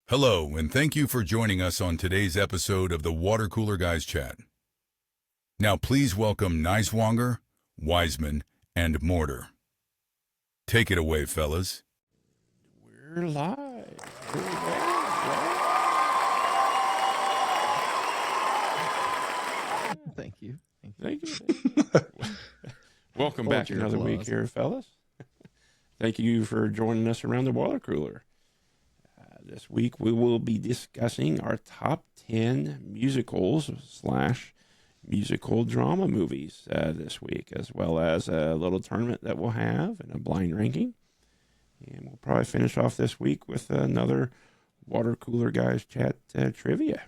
Hello, and thank you for joining us on today's episode of the Water Cooler Guys Chat. Now please welcome Niswonger, Wiseman, and Mortar. Take it away, fellas. We're live. Thank you. Thank you. Welcome Hold back your another week applause. here, fellas. Thank you for joining us around the water cooler. This week we will be discussing our top 10 musicals / musical drama movies this week, as well as a little tournament that we'll have and a blind ranking. And we'll probably finish off this week with another Water Cooler Guys Chat trivia.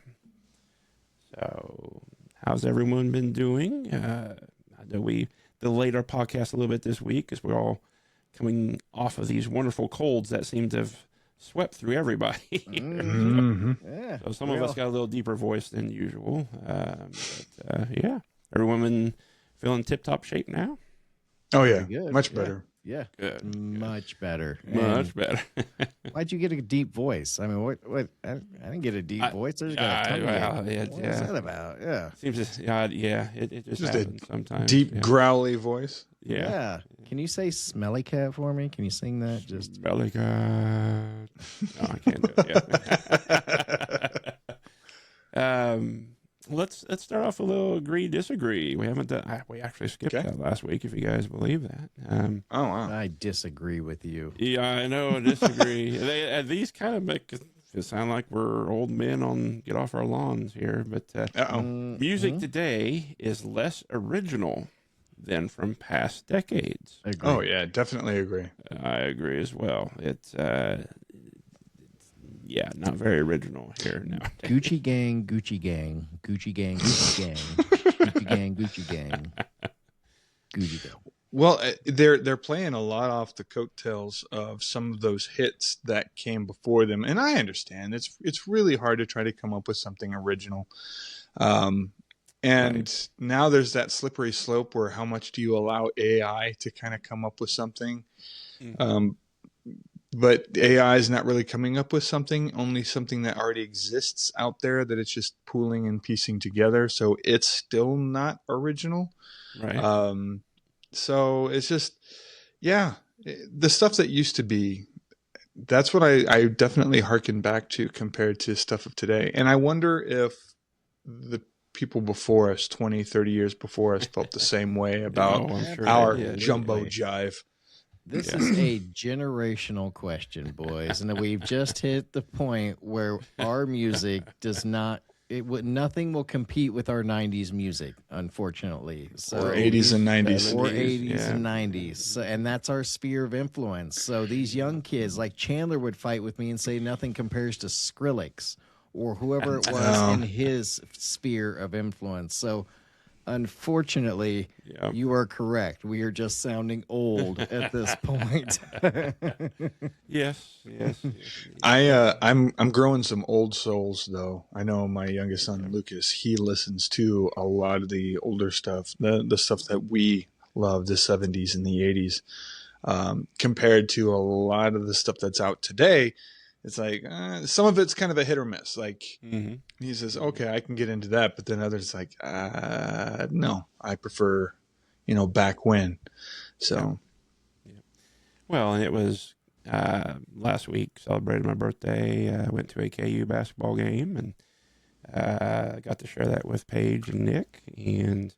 So, how's everyone been doing? I know we delayed our podcast a little bit this week because we're all coming off of these wonderful colds that seem to have swept through everybody. Yeah. So some of us got a little deeper voice than usual. Yeah, everyone been feeling tip-top shape now? Oh yeah, good. much Yeah. better. Yeah. Good. Much better. Much better. Why'd you get a deep voice? I mean, what? I didn't get a deep voice. I just got a tummy ache. What is that about? Yeah. Seems just, it just Just a happens sometimes. Deep yeah. growly voice. Yeah. Can you say "Smelly Cat" for me? Can you sing that? Just Belly God. No, I can't do it yet. Let's start off with a little agree disagree. We haven't done. We actually skipped Okay. that last week, if you guys believe that. Oh wow. I disagree with you. Yeah, I know. Disagree. These kind of make it sound like we're old men on get off our lawns here, but Uh-oh. music today is less original than from past decades. Agree. Oh yeah, definitely agree. I agree as well. It's not very original here now. Gucci gang, Gucci gang, Gucci gang, Gucci gang, Gucci gang, Gucci gang, Gucci gang. Well, they're playing a lot off the coattails of some of those hits that came before them, and I understand it's really hard to try to come up with something original. And now there's that slippery slope where how much do you allow AI to kind of come up with something? But AI is not really coming up with something, only something that already exists out there that it's just pooling and piecing together. So it's still not original. Right. So it's just, the stuff that used to be, that's what I definitely hearken back to compared to stuff of today. And I wonder if the people before us, 20, 30 years before us, felt the same way about I'm sure our they did. jumbo jive. This is a generational question, boys, and we've just hit the point where our music does not. Nothing will compete with our '90s music, unfortunately. So, Or 80s and 90s. or 70s, 80s yeah. and 90s. So, and that's our sphere of influence. So these young kids, like Chandler, would fight with me and say nothing compares to Skrillex or whoever it was in his sphere of influence. So. Unfortunately, Yep. you are correct. We are just sounding old at this point. Yes. I'm growing some old souls though. I know my youngest son Lucas, he listens to a lot of the older stuff, the stuff that we love, the 70s and the 80s, compared to a lot of the stuff that's out today. It's like some of it's kind of a hit or miss. Like he says, okay, I can get into that, but then others like, no, I prefer, back when. So. Well, and it was last week, celebrated my birthday. I went to a KU basketball game and got to share that with Paige and Nick. And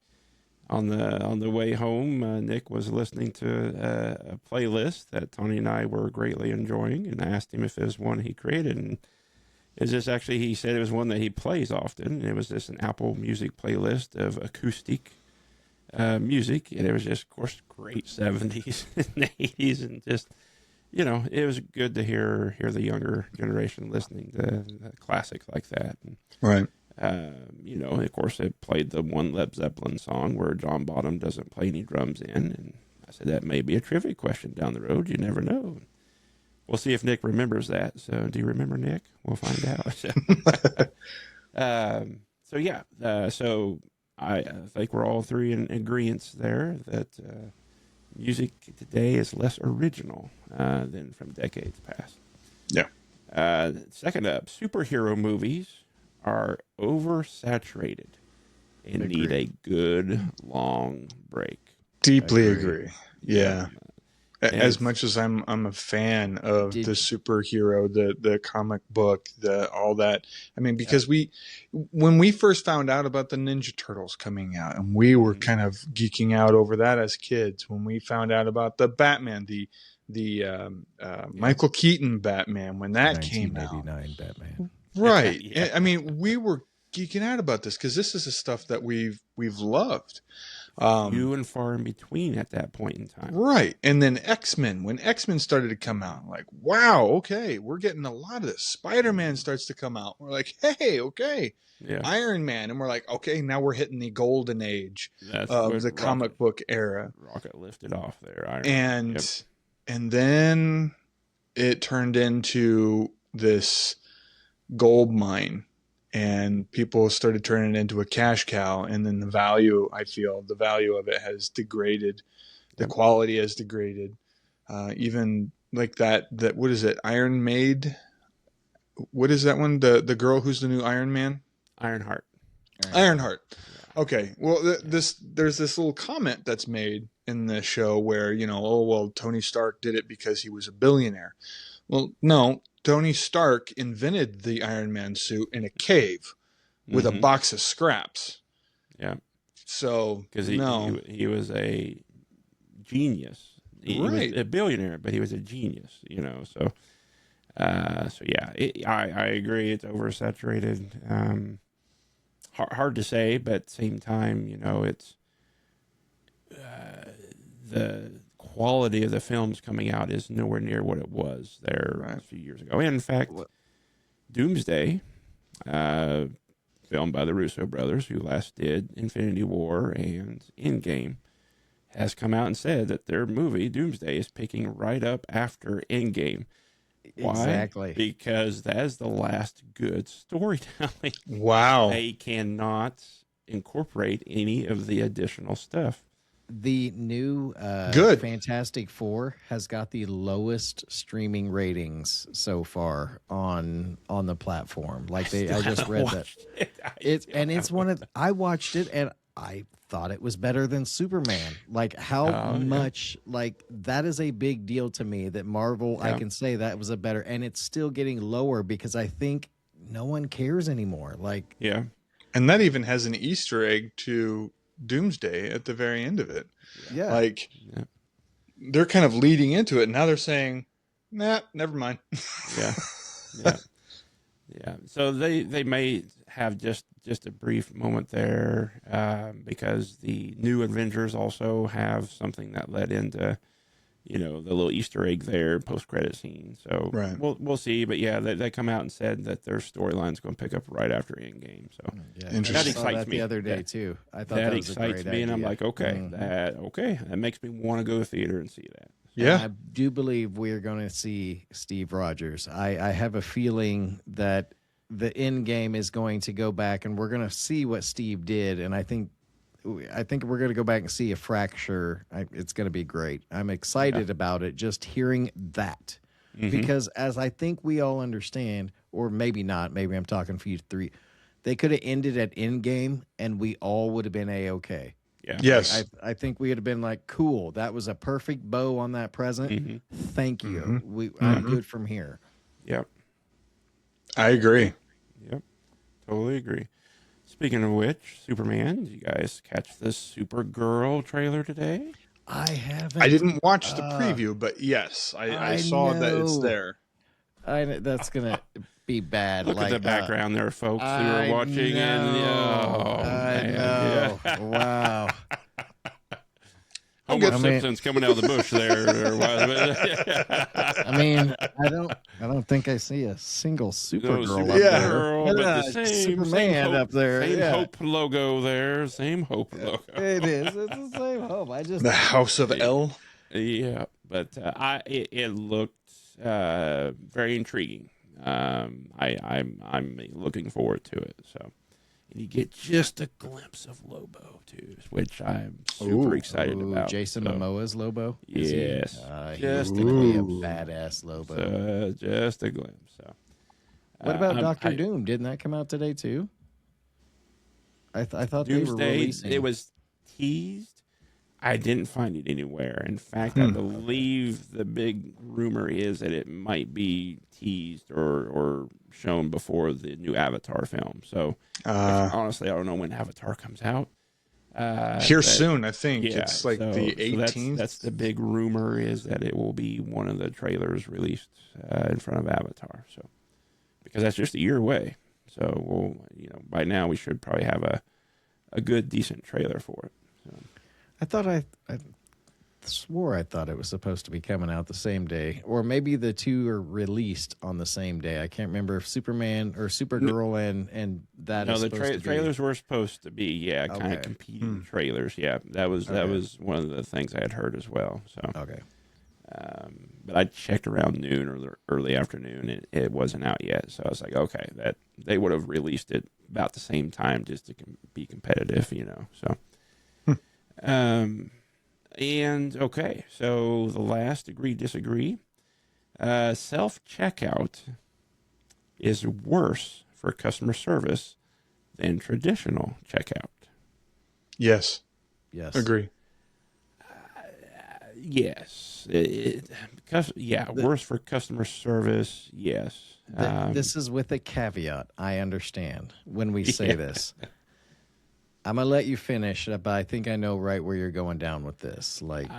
on the way home, Nick was listening to a playlist that Tony and I were greatly enjoying, and I asked him if it was one he created. And is this actually? He said it was one that he plays often, and it was just an Apple Music playlist of acoustic music, and it was just, of course, great 70s and 80s, and just, it was good to hear the younger generation listening to classics like that. And, Right. of course, it played the one Led Zeppelin song where John Bonham doesn't play any drums in, and I said that may be a trivia question down the road. You never know. We'll see if Nick remembers that. So, do you remember, Nick? We'll find out. So I think we're all three in agreement there that music today is less original than from decades past. Yeah. Second up, superhero movies are oversaturated and need a good long break. Deeply Agree. agree. Yeah. As And much as I'm a fan of Did- the superhero, the comic book, all that. I mean, because when we first found out about the Ninja Turtles coming out, and we were kind of geeking out over that as kids, when we found out about the Batman, the Michael Keaton Batman, when that came out, 1989 Batman. right? Yeah. I mean, we were geeking out about this because this is the stuff that we've loved. few and far in between at that point in time. Right. And then X-Men, when X-Men started to come out, like, wow, okay, we're getting a lot of this. Spider-Man starts to come out. We're like, hey, okay. Yeah, Iron Man. And we're like, okay, now we're hitting the golden age that's of what the comic book era. Rocket lifted off there. Iron And Man. Yep. and then it turned into this gold mine. And people started turning it into a cash cow, and then the value of it has degraded. The quality has degraded. Even like that what is it? Iron Maid. What is that one? The girl who's the new Iron Man? Ironheart. Ironheart. Okay. Well, there's this little comment that's made in the show where, oh, well, Tony Stark did it because he was a billionaire. Well, no, Tony Stark invented the Iron Man suit in a cave with a box of scraps. Yeah. So, Because no. he was a genius. He Right. was a billionaire, but he was a genius, So, yeah, I agree. It's oversaturated. Hard to say, but at the same time, it's the quality of the films coming out is nowhere near what it was there a few years ago. And in fact, Doomsday, filmed by the Russo brothers, who last did Infinity War and Endgame, has come out and said that their movie Doomsday is picking right up after Endgame. Why? Exactly. Because that is the last good storytelling. Wow. They cannot incorporate any of the additional stuff. The new Good. Fantastic Four has got the lowest streaming ratings so far on the platform. Like I just read that. It's one of I watched it and I thought it was better than Superman. Like how much like that is a big deal to me that Marvel I can say that was a better, and it's still getting lower because I think no one cares anymore. Like And that even has an Easter egg to Doomsday at the very end of it. yeah. Like they're kind of leading into it. And now they're saying, nah, never mind. Yeah. So they may have just a brief moment there because the new Avengers also have something that led into the little Easter egg there, post-credit scene. So we'll see. But yeah, they come out and said that their storyline's going to pick up right after Endgame. So Interesting. that excites me the other day too. I thought that was a excites great me, and I'm idea. like, okay, that makes me want to go to the theater and see that. Yeah. And I do believe we're going to see Steve Rogers. I have a feeling that the end game is going to go back and we're going to see what Steve did. And I think we're going to go back and see a fracture. It's going to be great. I'm excited about it. Just hearing that because as I think we all understand, or maybe not, maybe I'm talking for you three, they could have ended at Endgame and we all would have been A-okay. Yeah. Yes. I think we would have been like, cool. That was a perfect bow on that present. Thank you. I'm good from here. Yep. I agree. Yep. Totally agree. Speaking of which, Superman, did you guys catch this Supergirl trailer today? I haven't. I didn't watch the preview, but yes, I saw that it's know. there. That's going to be bad. Look at the background there, folks, who are watching. I know. Wow. Homer Simpson's coming out of the bush there. I mean, I don't think I see a single Supergirl up Supergirl, there. but the same Superman Hope, up there. Same Hope logo there. Same Hope logo. It is. It's the same Hope. The House of L. Yeah, but it looked very intriguing. I'm looking forward to it. So, and you get just a glimpse of Lobo too, which I'm super excited about. Jason Momoa's Lobo. Yes, He's gonna be a badass Lobo. just a glimpse. So, What about Doctor I Doom? Didn't that come out today too? I thought they were Doomsday, releasing. it was teased. I didn't find it anywhere. In fact, I Hmm. believe the big rumor is that it might be teased or shown before the new Avatar film. So, honestly, I don't know when Avatar comes out. Here But soon, I think yeah, it's like the so 18th. that's the big rumor, is that it will be one of the trailers released in front of Avatar. So, because that's just a year away. So we'll, by now we should probably have a good, decent trailer for it. So. I thought I swore I thought it was supposed to be coming out the same day, or maybe the two are released on the same day. I can't remember if Superman or Supergirl and that. No, is the supposed to be. trailers were supposed to be, kind Okay. of competing trailers. Yeah, that was one of the things I had heard as well. So, Okay. but I checked around noon or early afternoon, and it wasn't out yet. So I was like, okay, that they would have released it about the same time just to be competitive, So, and okay, so the last agree disagree. Self checkout is worse for customer service than traditional checkout. Yes, Yes. agree. Yes. Worse for customer service. Yes. This is with a caveat. I understand when we say Yeah. this. I'm gonna let you finish, but I think I know right where you're going down with this. Like,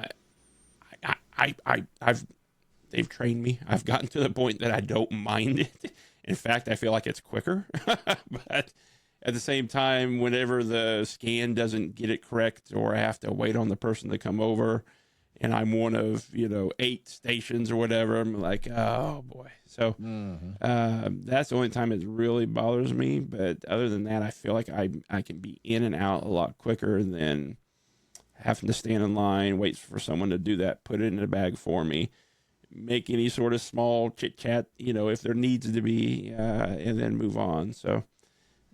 They've trained me. I've gotten to the point that I don't mind it. In fact, I feel like it's quicker. But at the same time, whenever the scan doesn't get it correct, or I have to wait on the person to come over, and I'm one of 8 stations or whatever, I'm like, oh boy. So that's the only time it really bothers me. But other than that, I feel like I can be in and out a lot quicker than having to stand in line, wait for someone to do that, put it in a bag for me, make any sort of small chit chat, if there needs to be, and then move on. So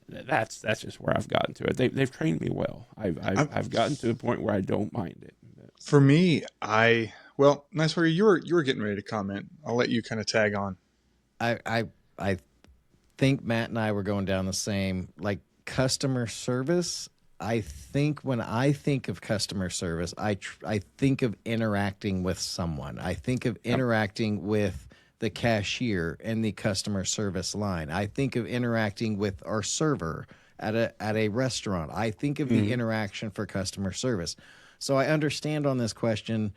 that's just where I've gotten to it. They've trained me well. I've gotten to a point where I don't mind it. For me, Nice Warrior, you were getting ready to comment. I'll let you kind of tag on. I think Matt and I were going down the same, like, customer service. I think when I think of customer service, I think of interacting with someone. I think of interacting with the cashier and the customer service line. I think of interacting with our server at a restaurant. I think of the interaction for customer service. So I understand on this question,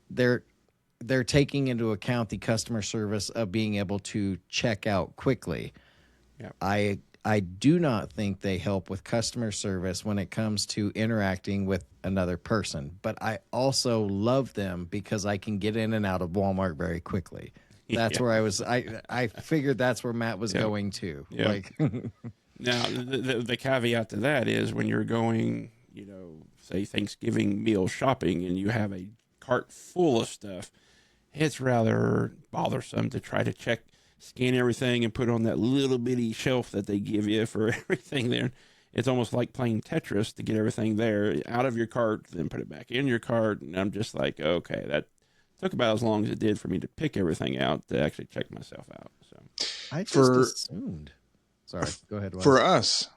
they're taking into account the customer service of being able to check out quickly. Yeah. I do not think they help with customer service when it comes to interacting with another person, but I also love them because I can get in and out of Walmart very quickly. That's where I figured that's where Matt was going to. Yeah. Like, Now, the caveat to that is when you're going, say Thanksgiving meal shopping, and you have a cart full of stuff, it's rather bothersome to try to scan everything and put on that little bitty shelf that they give you for everything there. It's almost like playing Tetris to get everything there out of your cart, then put it back in your cart. And I'm just like, okay, that took about as long as it did for me to pick everything out to actually check myself out. So I just assumed. Sorry, go ahead. Wes. For us,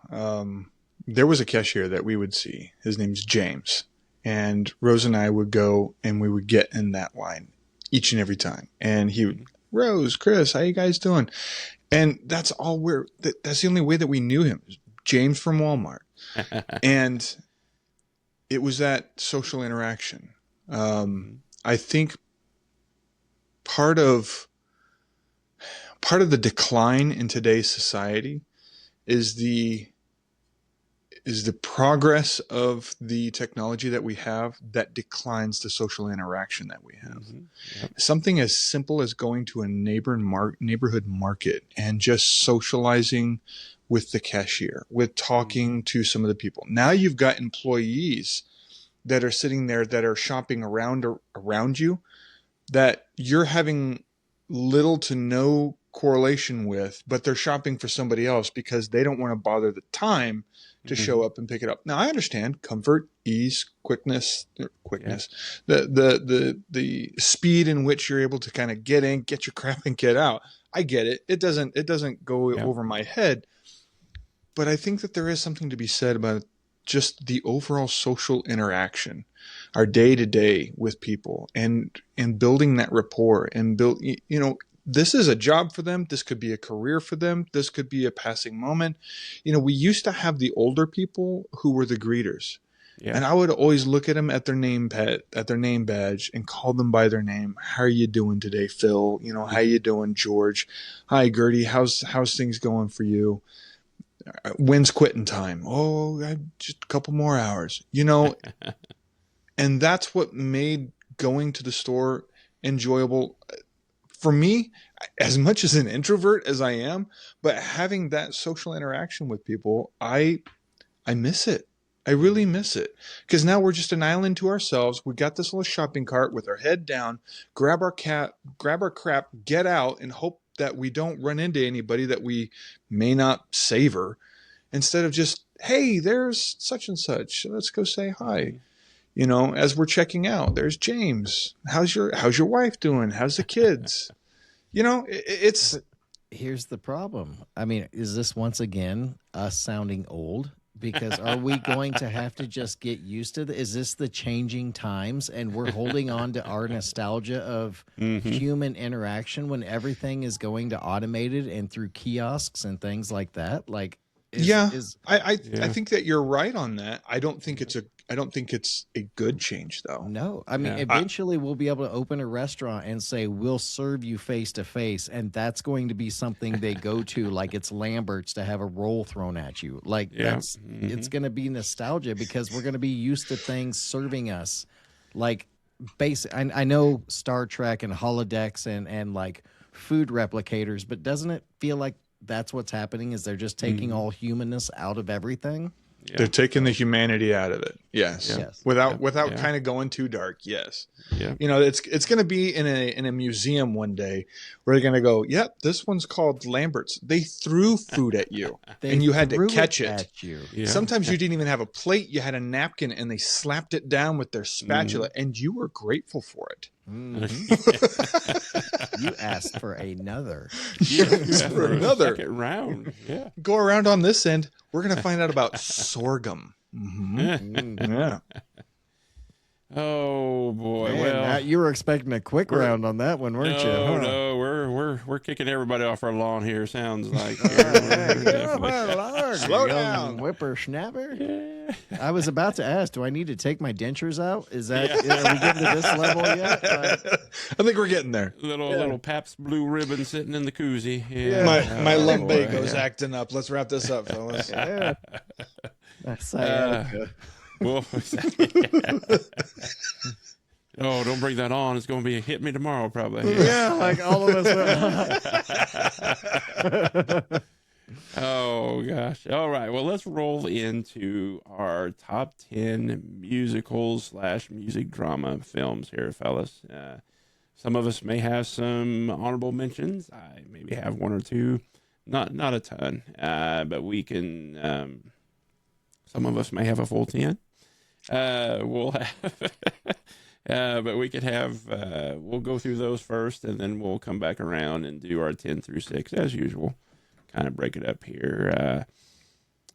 there was a cashier that we would see. His name's James. And Rose and I would go and we would get in that line each and every time. And he would, Rose, Chris, how you guys doing? And that's the only way that we knew him. James from Walmart. And it was that social interaction. I think part of the decline in today's society is the progress of the technology that we have that declines the social interaction that we have. Yep. Something as simple as going to a neighborhood market and just socializing with the cashier, with talking to some of the people. Now you've got employees that are sitting there that are shopping around you, that you're having little to no correlation with, but they're shopping for somebody else because they don't want to bother the time to show up and pick it up. Now I understand comfort, ease, quickness, the speed in which you're able to kind of get in, get your crap and get out. I get it. It doesn't go over my head, but I think that there is something to be said about just the overall social interaction, our day to day with people, and building that rapport and this is a job for them. This could be a career for them. This could be a passing moment. We used to have the older people who were the greeters. Yeah. And I would always look at them at their name badge and call them by their name. How are you doing today, Phil? How you doing, George? Hi, Gertie. How's things going for you? When's quitting time? Oh, just a couple more hours. And that's what made going to the store enjoyable for me, as much as an introvert as I am. But having that social interaction with people, I miss it. I really miss it, because now we're just an island to ourselves. We got this little shopping cart with our head down, grab our crap, get out, and hope that we don't run into anybody that we may not savor, instead of just, hey, there's such and such, let's go say hi. As we're checking out, there's James. How's your wife doing? How's the kids? It's. Here's the problem. I mean, is this once again us sounding old? Because are we going to have to just get used to is this the changing times, and we're holding on to our nostalgia of human interaction when everything is going to automated and through kiosks and things like that? I think that you're right on that. I don't think it's a good change, though. No, I mean, eventually we'll be able to open a restaurant and say, we'll serve you face to face. And that's going to be something they go to, like it's Lambert's, to have a roll thrown at you. It's going to be nostalgia, because we're going to be used to things serving us like basic. I know Star Trek and holodecks and like food replicators, but doesn't it feel like that's what's happening? Is they're just taking all humanness out of everything? Yeah. They're taking the humanity out of it. Yes. Without kind of going too dark. Yes. Yeah. It's going to be in a museum one day where they're going to go, yep, this one's called Lambert's. They threw food at you and you had to catch it. At you. Yeah. Sometimes you didn't even have a plate. You had a napkin and they slapped it down with their spatula and you were grateful for it. You asked for another. Second round. Yeah. Go around on this end. We're going to find out about sorghum. Yeah. Oh boy! Man, Matt, you were expecting a quick round on that one, weren't you? Huh? No, we're kicking everybody off our lawn here. Sounds like. Slow down, whippersnapper. Yeah. I was about to ask, do I need to take my dentures out? Is that are we getting to this level yet? I think we're getting there. Little Pabst Blue Ribbon sitting in the koozie. Yeah. My lumbago's acting up. Let's wrap this up, fellas. Yeah. Well, oh, don't bring that on. It's going to be a hit me tomorrow, probably. Yeah, like all of us. Oh, gosh. All right. Well, let's roll into our top 10 musicals / music drama films here, fellas. Some of us may have some honorable mentions. I maybe have one or two. Not a ton, but we can... some of us may have a full 10. We'll have, but we could have, we'll go through those first and then we'll come back around and do our 10 through 6 as usual. Kind of break it up here.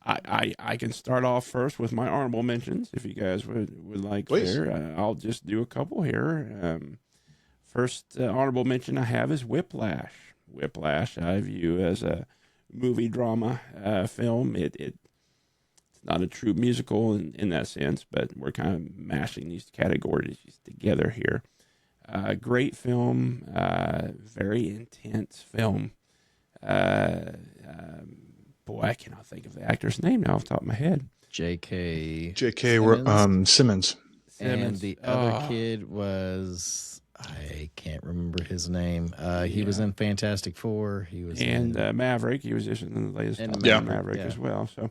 I can start off first with my honorable mentions if you guys would like. Please. There. I'll just do a couple here. First honorable mention I have is Whiplash. Whiplash I view as a movie drama film. It's not a true musical in that sense, but we're kind of mashing these categories together here. Great film, very intense film. Boy, I cannot think of the actor's name now off the top of my head. J.K. Simmons. And the other kid was, I can't remember his name. He was in Fantastic Four. He was in Maverick. He was just in the latest Maverick as well. So,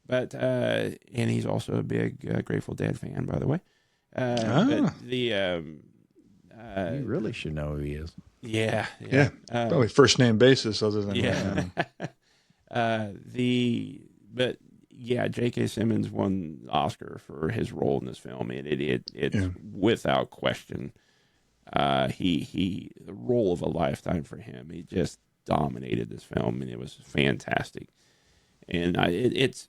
but and he's also a big Grateful Dead fan, by the way. But the you really should know who he is. Yeah, Yeah, yeah. probably first name basis other than Yeah. But yeah, J.K. Simmons won the Oscar for his role in this film, and it's Yeah. without question, the role of a lifetime for him. He just dominated this film, and it was fantastic. And it's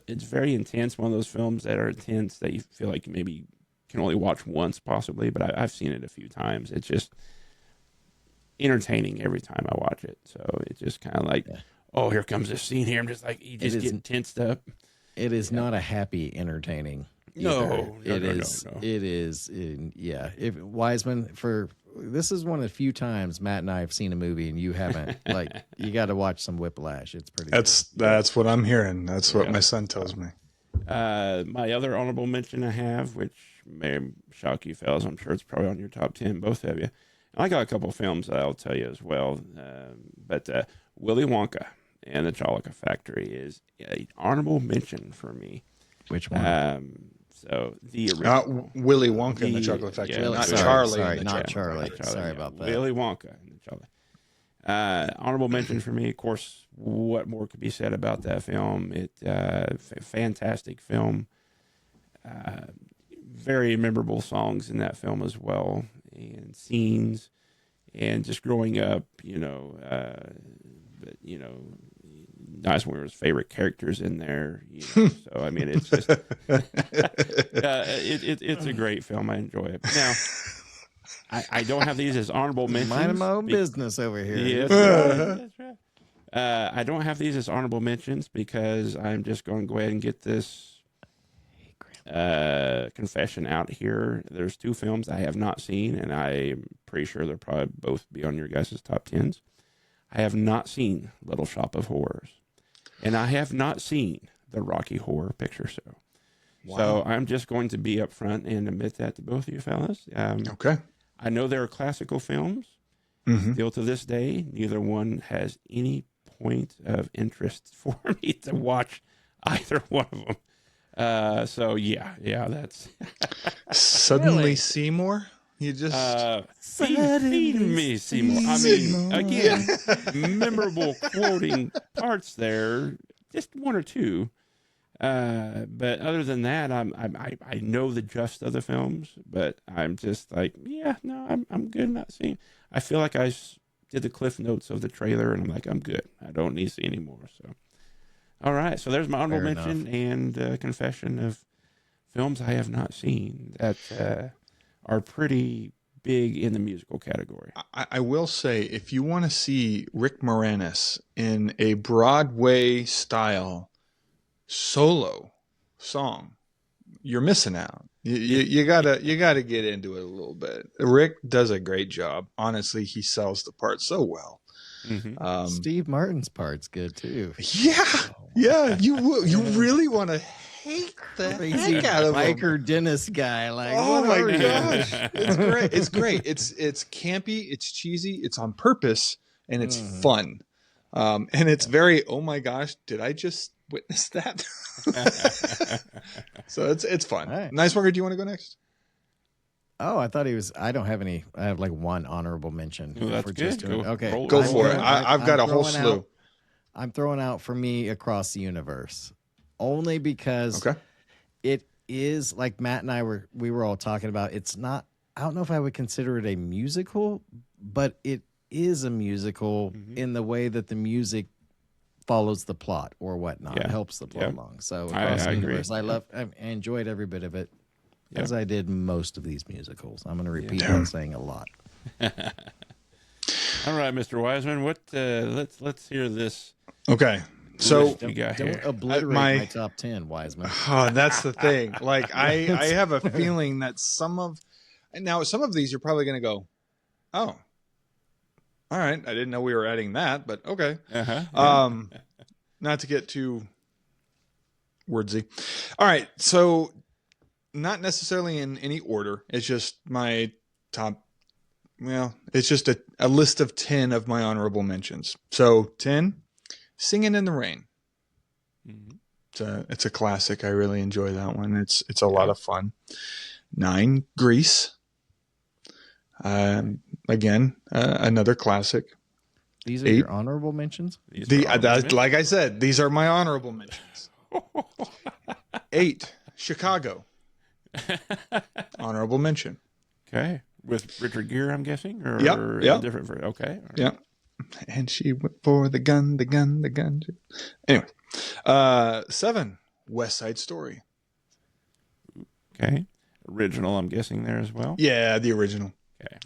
very intense. One of those films that are intense that you feel like maybe can only watch once, possibly. But I've seen it a few times. It's just entertaining every time I watch it. So it's just kind of like, oh, here comes this scene here. I'm just like, you just getting tensed up. It is not a happy entertaining. No. It is. Yeah. If Wiseman, this is one of the few times Matt and I have seen a movie and you haven't. Like, you got to watch some Whiplash. It's pretty. That's what I'm hearing. That's what my son tells me. My other honorable mention I have, which may shock you fellas, I'm sure it's probably on your top 10, both of you. I got a couple of films that I'll tell you as well. But Willy Wonka and the Chocolate Factory is an honorable mention for me. Which one? So the original. Willy Wonka and the Chocolate Factory, not sorry, Charlie. Sorry, and the not Chocolate Charlie. Sorry about that. Willy Wonka and the Chocolate. Honorable mention for me, of course. What more could be said about that film? Fantastic film. Very memorable songs in that film as well, and scenes, and just growing up, Nice Wonger's favorite characters in there. So I mean, it's just it's a great film. I enjoy it. Now, I don't have these as honorable mentions. Minding my own business over here. Yes, that's right. I don't have these as honorable mentions because I'm just going to go ahead and get this confession out here. There's two films I have not seen, and I'm pretty sure they'll probably both be on your guys' top 10s. I have not seen Little Shop of Horrors, and I have not seen the Rocky Horror Picture Show. Wow. So I'm just going to be upfront and admit that to both of you fellas. Okay. I know they're classical films. Mm-hmm. Still to this day, neither one has any point of interest for me to watch either one of them. So yeah, that's Suddenly Really? Seymour. You just feed me, Seymour. I mean, again, memorable quoting parts there, just one or two. But other than that, I know the gist of the films, but I'm just like, I'm good not seeing. I feel like I did the cliff notes of the trailer, and I'm like, I'm good. I don't need to see anymore. So, all right. So there's my honorable mention and confession of films I have not seen that are pretty big in the musical category. I will say, if you want to see Rick Moranis in a Broadway style solo song, you're missing out. You gotta get into it a little bit. Rick does a great job. Honestly, he sells the part so well. Mm-hmm. Steve Martin's part's good too. Yeah. You really want to hate the heck out of him. Biker dentist guy. Like, oh what my are you? gosh, it's great. It's great. It's campy. It's cheesy. It's on purpose, and it's fun. And it's very. Oh my gosh, did I just witness that? So it's fun. Right. Nice Walker, do you want to go next? Oh, I thought he was. I don't have any. I have like one honorable mention. Oh, that's good. Okay, Go for it. I've got a whole slew. I'm throwing out for me Across the Universe, only because it is like Matt and I were all talking about. It's not. I don't know if I would consider it a musical, but it is a musical in the way that the music follows the plot or whatnot. It helps the plot along. So Across the Universe, I enjoyed every bit of it. As I did most of these musicals. I'm going to repeat that saying a lot. All right, Mr. Wiseman, what? Let's hear this. Okay, so Don't obliterate my top 10, Wiseman. Oh, that's the thing. Like I have a feeling that some of these you're probably going to go, oh, all right. I didn't know we were adding that, but okay. Not to get too wordsy. All right, so. Not necessarily in any order. It's just my top. Well, it's just a list of 10 of my honorable mentions. So 10, Singing in the Rain. It's a classic. I really enjoy that one. It's a lot of fun. 9, Grease. again, another classic. These are 8. your honorable mentions? These are honorable mentions. Like I said, these are my honorable mentions. 8, Chicago. Honorable mention. Okay. With Richard Gere, I'm guessing? Or Yep. a different version? Okay. All right. Yeah. And she went for the gun. Anyway. 7, West Side Story. Okay. Original, I'm guessing there as well? Yeah, the original. Okay.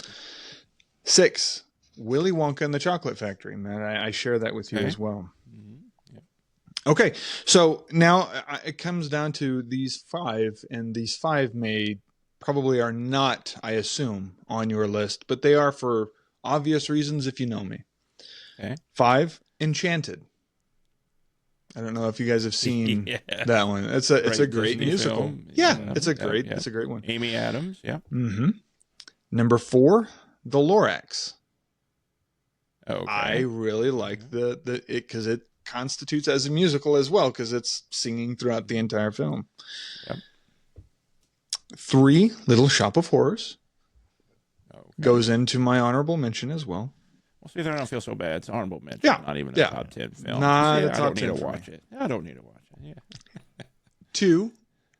6, Willy Wonka and the Chocolate Factory. Man, I share that with you Okay. as well. Yep. Okay, so now it comes down to these 5, and these 5 probably are not, I assume, on your list, but they are for obvious reasons if you know me. Okay. 5, Enchanted. I don't know if you guys have seen Yeah. that one. It's a great Disney musical. film. Yeah, Yeah. it's a great one. Amy Adams, yeah. Mm-hmm. Number 4, The Lorax. Okay. I really like the because it constitutes as a musical as well because it's singing throughout the entire film. Yep. 3, Little Shop of Horrors Okay. goes into my honorable mention as well. Well, see, I don't feel so bad. It's honorable mention. Yeah. Not even a Yeah. top 10 film. Not See, a I top don't 10 need to for watch me. it. I don't need to watch it. Yeah. 2,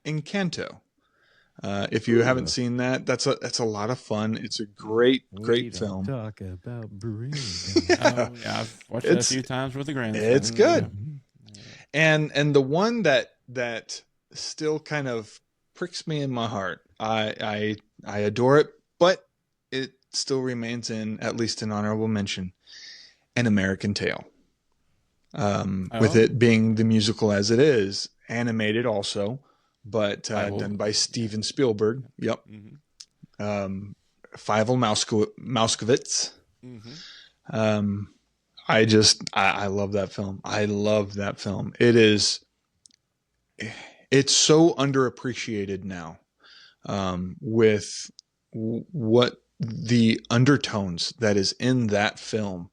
Encanto. If you haven't seen that, that's a lot of fun. It's a great film. Talk about breathing. Oh, yeah. I've watched it a It's- few times with the grandson. It's good. And the one that still kind of pricks me in my heart. I adore it, but it still remains in at least an honorable mention. An American Tail. With it being the musical as it is, animated also, but done by Steven Spielberg. Yep. Mm-hmm. Fievel Mouskowitz. Mm-hmm. I love that film. I love that film. It's so underappreciated now, with what the undertones that is in that film.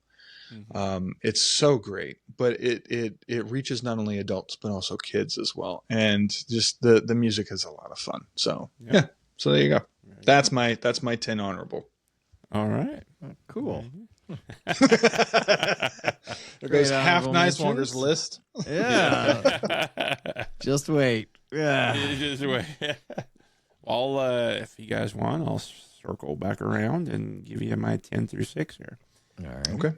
Mm-hmm. It's so great, but it reaches not only adults but also kids as well, and just the music is a lot of fun. So yeah, so there you go. That's my 10 honorable. All right. Cool. There goes half honorable Niswonger's mentions. list. Yeah. Just wait. Yeah. Just wait. Well, if you guys want, I'll circle back around and give you my 10 through 6 here. All right. Okay.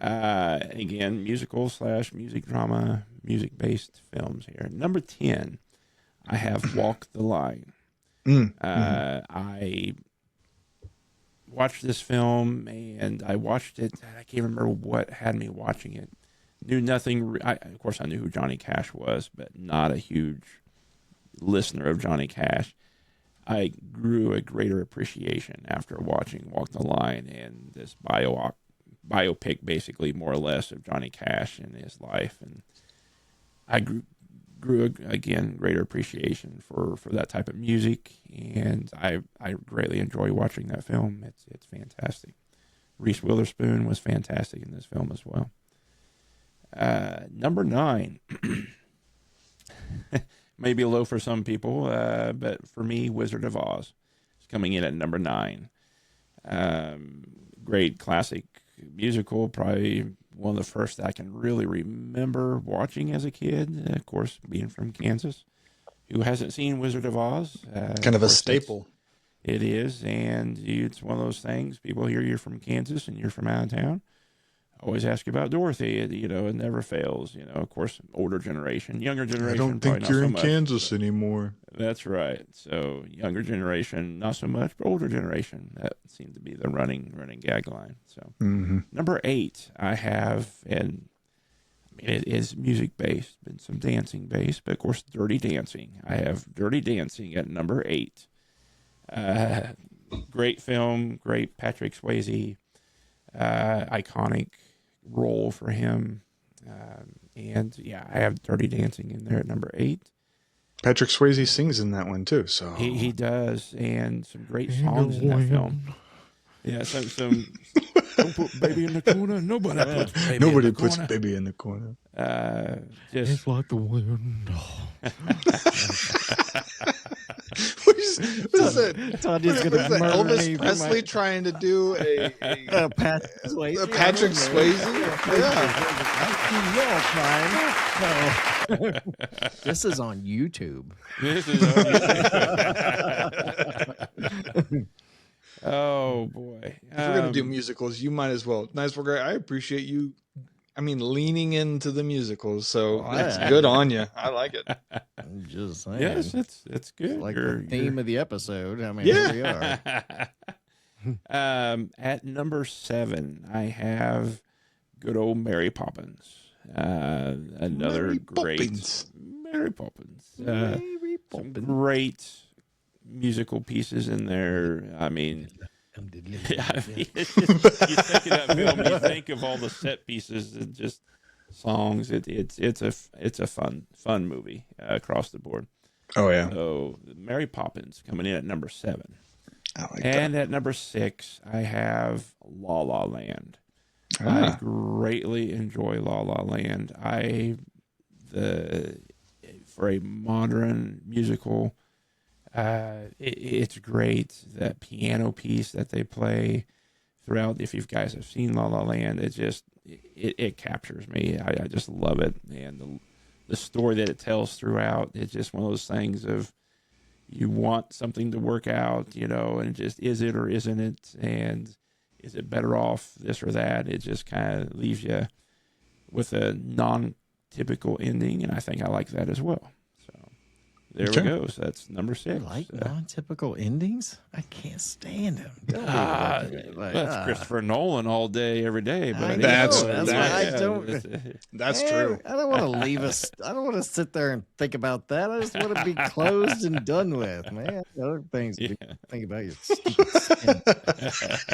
Again, musical / music drama, music-based films here. Number 10, I have Walk the Line. I watched this film, and I watched it. I can't remember what had me watching it. Knew nothing. Of course, I knew who Johnny Cash was, but not a huge listener of Johnny Cash. I grew a greater appreciation after watching Walk the Line and this biopic, basically, more or less, of Johnny Cash and his life. And I grew again, greater appreciation for that type of music. And I greatly enjoy watching that film. It's fantastic. Reese Witherspoon was fantastic in this film as well. Number 9, maybe low for some people, but for me, Wizard of Oz is coming in at number 9. Great classic musical, probably one of the first that I can really remember watching as a kid. Of course, being from Kansas, who hasn't seen Wizard of Oz? Kind of a course, staple. It is, and it's one of those things. People hear you're from Kansas and you're from out of town, always ask you about Dorothy. It never fails. Of course, older generation, younger generation. I don't probably think not you're so in much, Kansas but anymore. That's right. So younger generation, not so much, but older generation. That seemed to be the running gag line. So number 8, I have, and I mean it is music based and some dancing based, but of course Dirty Dancing. I have Dirty Dancing at number 8. Great film, great Patrick Swayze, iconic role for him, and yeah, I have Dirty Dancing in there at number 8. Patrick Swayze sings in that one too. So He does, and some great songs in that film. Yeah, some don't put baby in the corner. Nobody puts baby in nobody the puts corner. baby in the corner. Just like the wind. What is Was it? Tanya's Was gonna it murder me Elvis for Presley my- trying to do a Patrick Swayze. Patrick Swayze? Yeah. This is on YouTube. This is oh boy. If we're gonna do musicals, you might as well. Nice work. I appreciate you. I mean, leaning into the musicals, so Oh, it's yeah. good on you. I like it. I'm just saying. Yes, it's good. like You're- the theme of the episode. I mean, Yeah. here we are. At number 7, I have good old Mary Poppins. Another Mary great Poppins. Mary Poppins. Mary Some Poppins. great musical pieces in there. I mean, yeah, I mean, it's just, you think of that film, you think of all the set pieces and just songs. It's a fun movie across the board. Oh yeah, So Mary Poppins coming in at number 7. I like And at number 6, I have La La Land. that. I greatly enjoy La La Land. For a modern musical, it's great. That piano piece that they play throughout. If you guys have seen La La Land, it captures me. I just love it, and the story that it tells throughout. It's just one of those things of you want something to work out, and just is it or isn't it, and is it better off this or that? It just kind of leaves you with a non-typical ending, and I think I like that as well. So there Okay. we go. So that's number 6. Like non-typical endings? I can't stand them. That's Christopher Nolan all day, every day. But I think know, that's why I don't. That's Man, true. I don't want to leave us. I don't want to sit there and think about that. I just want to be closed and done with, man. Other things to think about your stupid skin.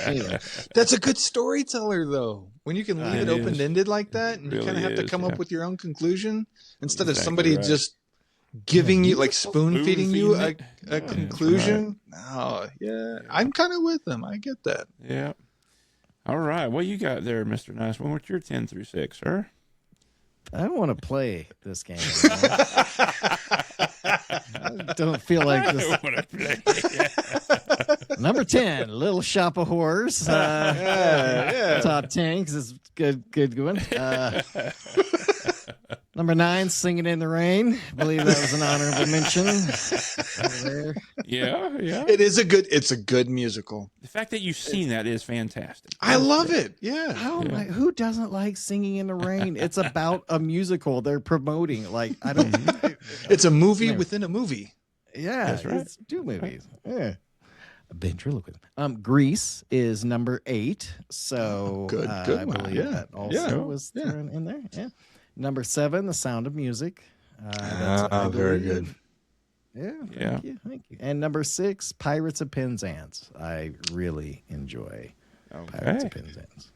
Anyway, That's a good storyteller, though. When you can leave it It is. open-ended like that, and you Really kind of have to is, come yeah. up with your own conclusion instead of Exactly somebody right. just giving you, like spoon-feeding you a Spoon-feeding it. Yeah, conclusion. Oh, yeah. I'm kind of with them. I get that. Yeah. All right. What you got there, Mr. Nice One? What's your 10 through 6, sir? I don't want to play this game. anymore. I don't feel like this. want to play. Number 10, Little Shop of Horrors. Yeah. Top 10 because it's good one. Number 9, Singing in the Rain. I believe that was an honorable mention. Over there. Yeah. It's a good musical. The fact that you've seen that is fantastic. I love it. Yeah. Who doesn't like Singing in the Rain? It's about a musical they're promoting. Like, I don't. It's a movie Never. within a movie. Yeah, That's right. it's 2 movies. Yeah. Ventriloquism. Grease is number 8. So Good I one. believe Yeah. that also Yeah. was Yeah. thrown in there. Yeah. Number 7, The Sound of Music. That's, I Very believe- good. Yeah. Thank you. And number 6, Pirates of Penzance. I really enjoy Pirates of Okay. Penzance.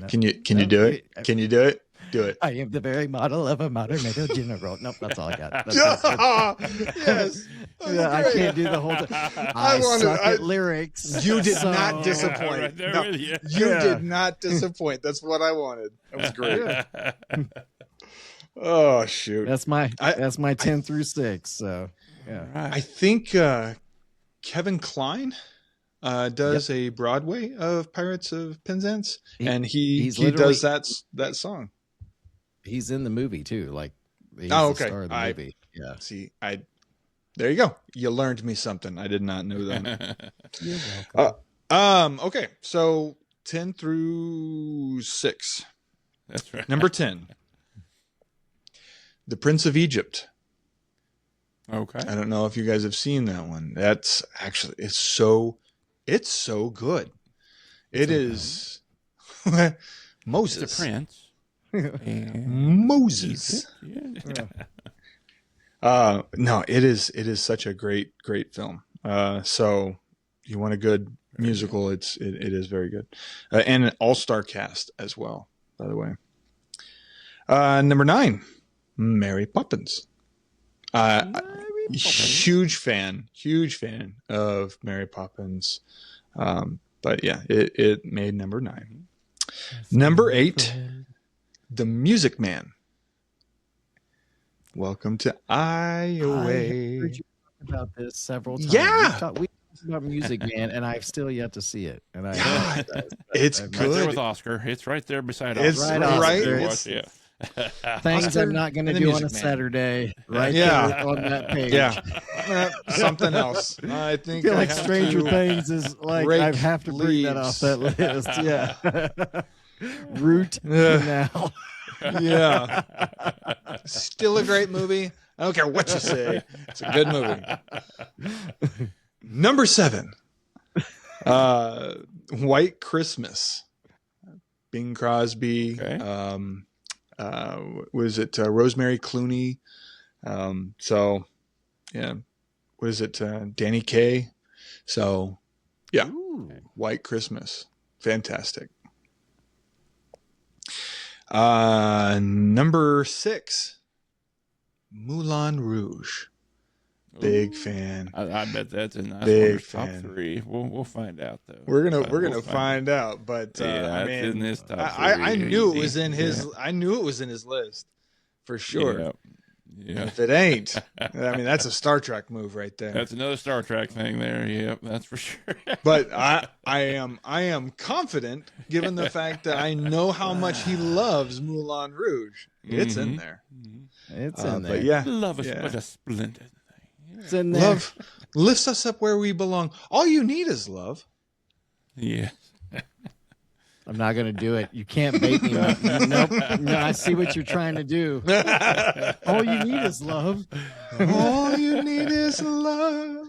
Can you do it? Can you do it? Do it. I am the very model of a modern metal general. Nope, that's all I got. That's Yes. Yeah, I can't do the whole thing. I wanted- suck at lyrics. You did so- not disappoint. Right there No, with you. you Yeah. did not disappoint. That's what I wanted. That was great. Oh shoot! That's my I- 10 through 6. So yeah. I think Kevin Kline does a Broadway of Pirates of Penzance, and he he's does that song. He's in the movie too. Like he's Oh, the okay. star of the I- movie. Yeah. See, there you go. You learned me something. I did not know that. You're welcome. Okay, so 10 through 6. That's right. Number 10. The Prince of Egypt. Okay. I don't know if you guys have seen that one. That's actually it's so good. It is It's Moses. a prince. And Moses. yeah. No, it is such a great film. So you want a good musical, it is very good. And an all-star cast as well, by the way. Number 9, Mary Poppins. Huge fan of Mary Poppins. But yeah, it made number 9. Number 8, The Music Man. Welcome to Iowa. I heard you about this several times. Yeah. We talked about Music Man, and I've still yet to see it. And I Yeah, it's I've- Right there good. with Oscar. It's right there beside It's Oscar. right. You It's- watch, yeah. things Oscar I'm not going to and the do on a Music Man. Saturday. Right Yeah. there on that page. Yeah. Something else. I I think feel I like have Stranger to Things is like rake I have to bring that off that list. Yeah. Root Canal. Yeah. Still a great movie. I don't care what you say. It's a good movie. Number 7. White Christmas. Bing Crosby. Okay. Was it Rosemary Clooney? So, yeah. Was it Danny Kaye? So, yeah. Ooh. White Christmas. Fantastic. Number 6. Moulin Rouge. Big fan. I bet that's in Big top fan. 3. We'll find out though. We're gonna We'll find out, but Yeah, I it's mean, in this top I 3, knew it easy. was in his. Yeah. I knew it was in his list for sure. Yep. Yeah. If it ain't, I mean, that's a Star Trek move right there. That's another Star Trek thing there. Yep, that's for sure. But I am confident, given the fact that I know how much he loves Moulin Rouge. It's in Mhm. there. It's in there. But yeah, Love is yeah. what a splendid thing. It's in there. love lifts us up where we belong. All you need is love. Yeah. I'm not going to do it. You can't bait me. Nope. No, I see what you're trying to do. All you need is love. All you need is love.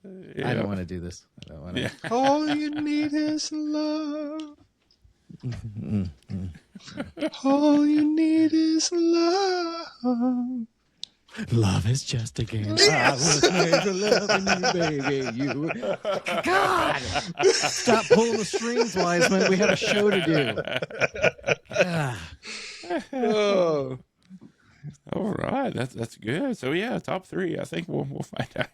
I don't want to do this. I don't want to. Yeah. All you need is love. All you need is love. Love is just a game. I was made for loving you, baby. You. God! Stop pulling the strings, Wiseman. We have a show to do. Ah. Oh. All right, that's good. So yeah, top 3. I think we'll find out.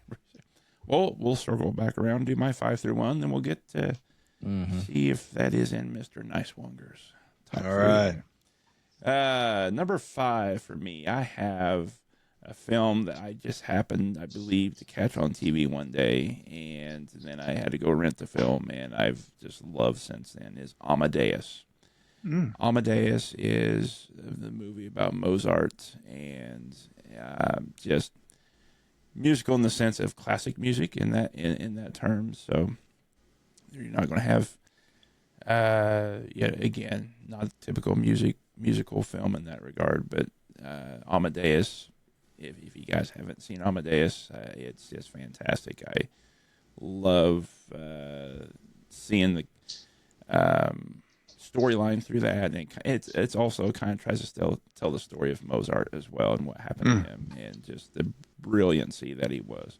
We'll circle back around and do my 5 through 1, then we'll get to see if that is in Mr. Nicewonger's top 3. All right. Number 5 for me, I have a film that I just happened, I believe, to catch on TV one day, and then I had to go rent the film, and I've just loved since then, is Amadeus. Amadeus is the movie about Mozart, and just musical in the sense of classic music in that term. So you're not going to have, again, not a typical musical film in that regard, but Amadeus. If you guys haven't seen Amadeus, it's just fantastic. I love seeing the storyline through that, and it's also kind of tries to tell the story of Mozart as well and what happened to him, and just the brilliancy that he was.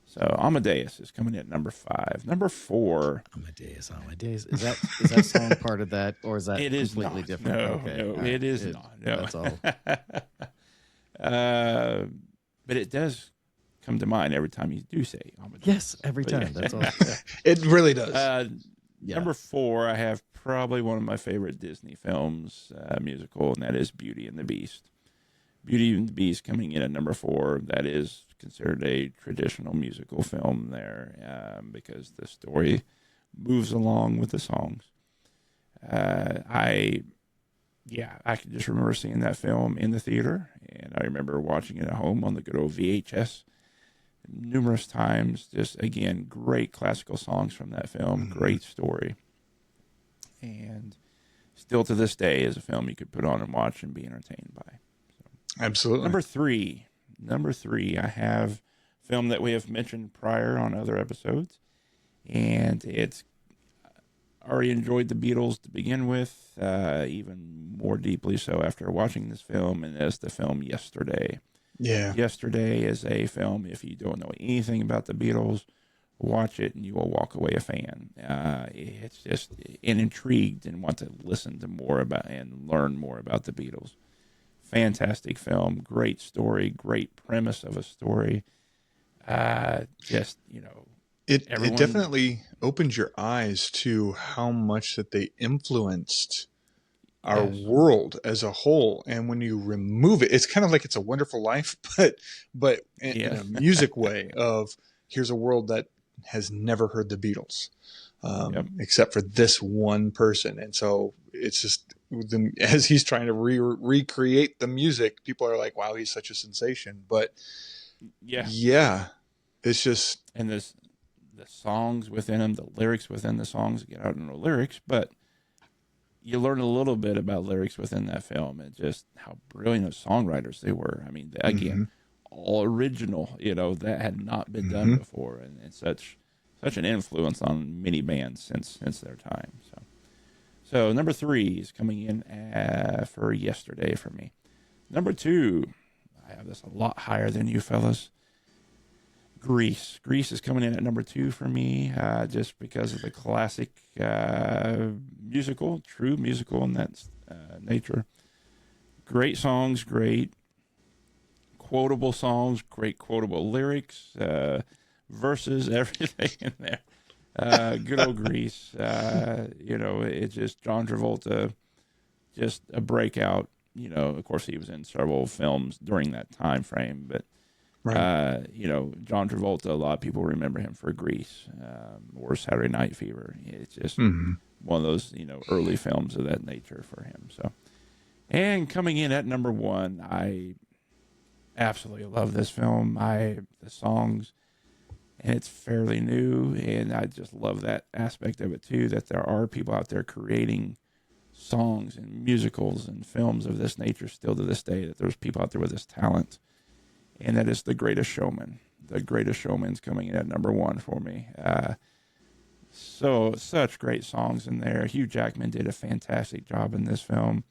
So Amadeus is coming in at number 5. Number 4. Amadeus. Is that song part of that, or is that It is completely not. different? No, Okay. no, All right. it is not. No. That's all. But it does come to mind every time you do say Amadeus. Yes, every But yeah. time. That's all. It really does. Yeah. Number 4, I have probably one of my favorite Disney films, musical, and that is Beauty and the Beast. Beauty and the Beast coming in at number 4. That is considered a traditional musical film there, because the story moves along with the songs. I can just remember seeing that film in the theater, and I remember watching it at home on the good old VHS numerous times. Just, again, great classical songs from that film, great story. And still to this day is a film you could put on and watch and be entertained by. Absolutely. Number three, I have a film that we have mentioned prior on other episodes, and it's already enjoyed the Beatles to begin with, even more deeply so after watching this film, and that's the film Yesterday. Yeah. Yesterday is a film, if you don't know anything about the Beatles, watch it and you will walk away a fan. It's just intrigued and want to listen to more about and learn more about the Beatles. Fantastic film, great story, great premise of a story. It everyone- definitely opened your eyes to how much that they influenced our Yes. world as a whole. And when you remove it, it's kind of like It's a Wonderful Life, but in Yeah. a music way of here's a world that has never heard the Beatles, Yep. except for this one person. And so it's just as he's trying to recreate the music, people are like, wow, he's such a sensation. But Yeah. it's just, And the songs within them, the lyrics within the songs, again, I don't know lyrics, but you learn a little bit about lyrics within that film and just how brilliant of songwriters they were. I mean, again, all original, that had not been done before, and such an influence on many bands since their time. So number 3 is coming in for yesterday for me. Number 2, I have this a lot higher than you fellas. Grease is coming in at number 2 for me, just because of the classic true musical in that nature. Great songs, great quotable songs, great quotable lyrics, verses, everything in there. Good old Grease. It's just John Travolta, just a breakout. Of course, he was in several films during that time frame, but right. John Travolta, a lot of people remember him for Grease, or Saturday Night Fever. It's just one of those, early films of that nature for him. So, and coming in at number 1, I absolutely love this film. The songs, and it's fairly new, and I just love that aspect of it too, that there are people out there creating songs and musicals and films of this nature still to this day, that there's people out there with this talent, and that is The Greatest Showman. The Greatest Showman's coming in at number 1 for me. Such great songs in there. Hugh Jackman did a fantastic job in this film,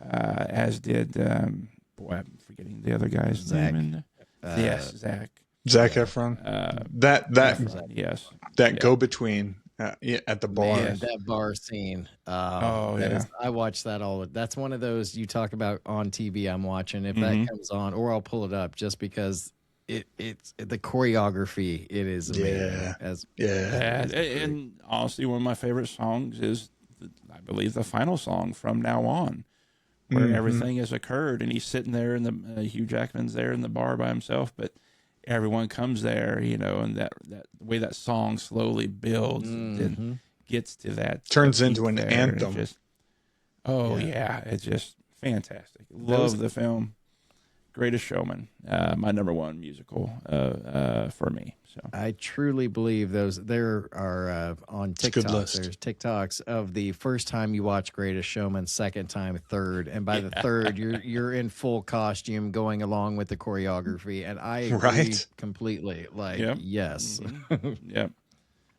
as did I'm forgetting the other guy's Zach. name. Yes, Zach. Zac Efron. That Efron, yes. go between at the bar. Man, that bar scene. I watch that that's one of those you talk about on TV. I'm watching if that comes on, or I'll pull it up just because it's the choreography. It is amazing. And honestly, one of my favorite songs is, I believe, the final song from Now On, where everything has occurred, and he's sitting there, and Hugh Jackman's there in the bar by himself, but everyone comes there, and that way that song slowly builds and gets to that. Turns into an anthem. It's just fantastic. Love the film. Greatest Showman, my number 1 musical for me. So I truly believe there are on TikToks. There's TikToks of the first time you watch Greatest Showman, second time, third, and by the third you're in full costume going along with the choreography, and I agree completely. Yes, yep.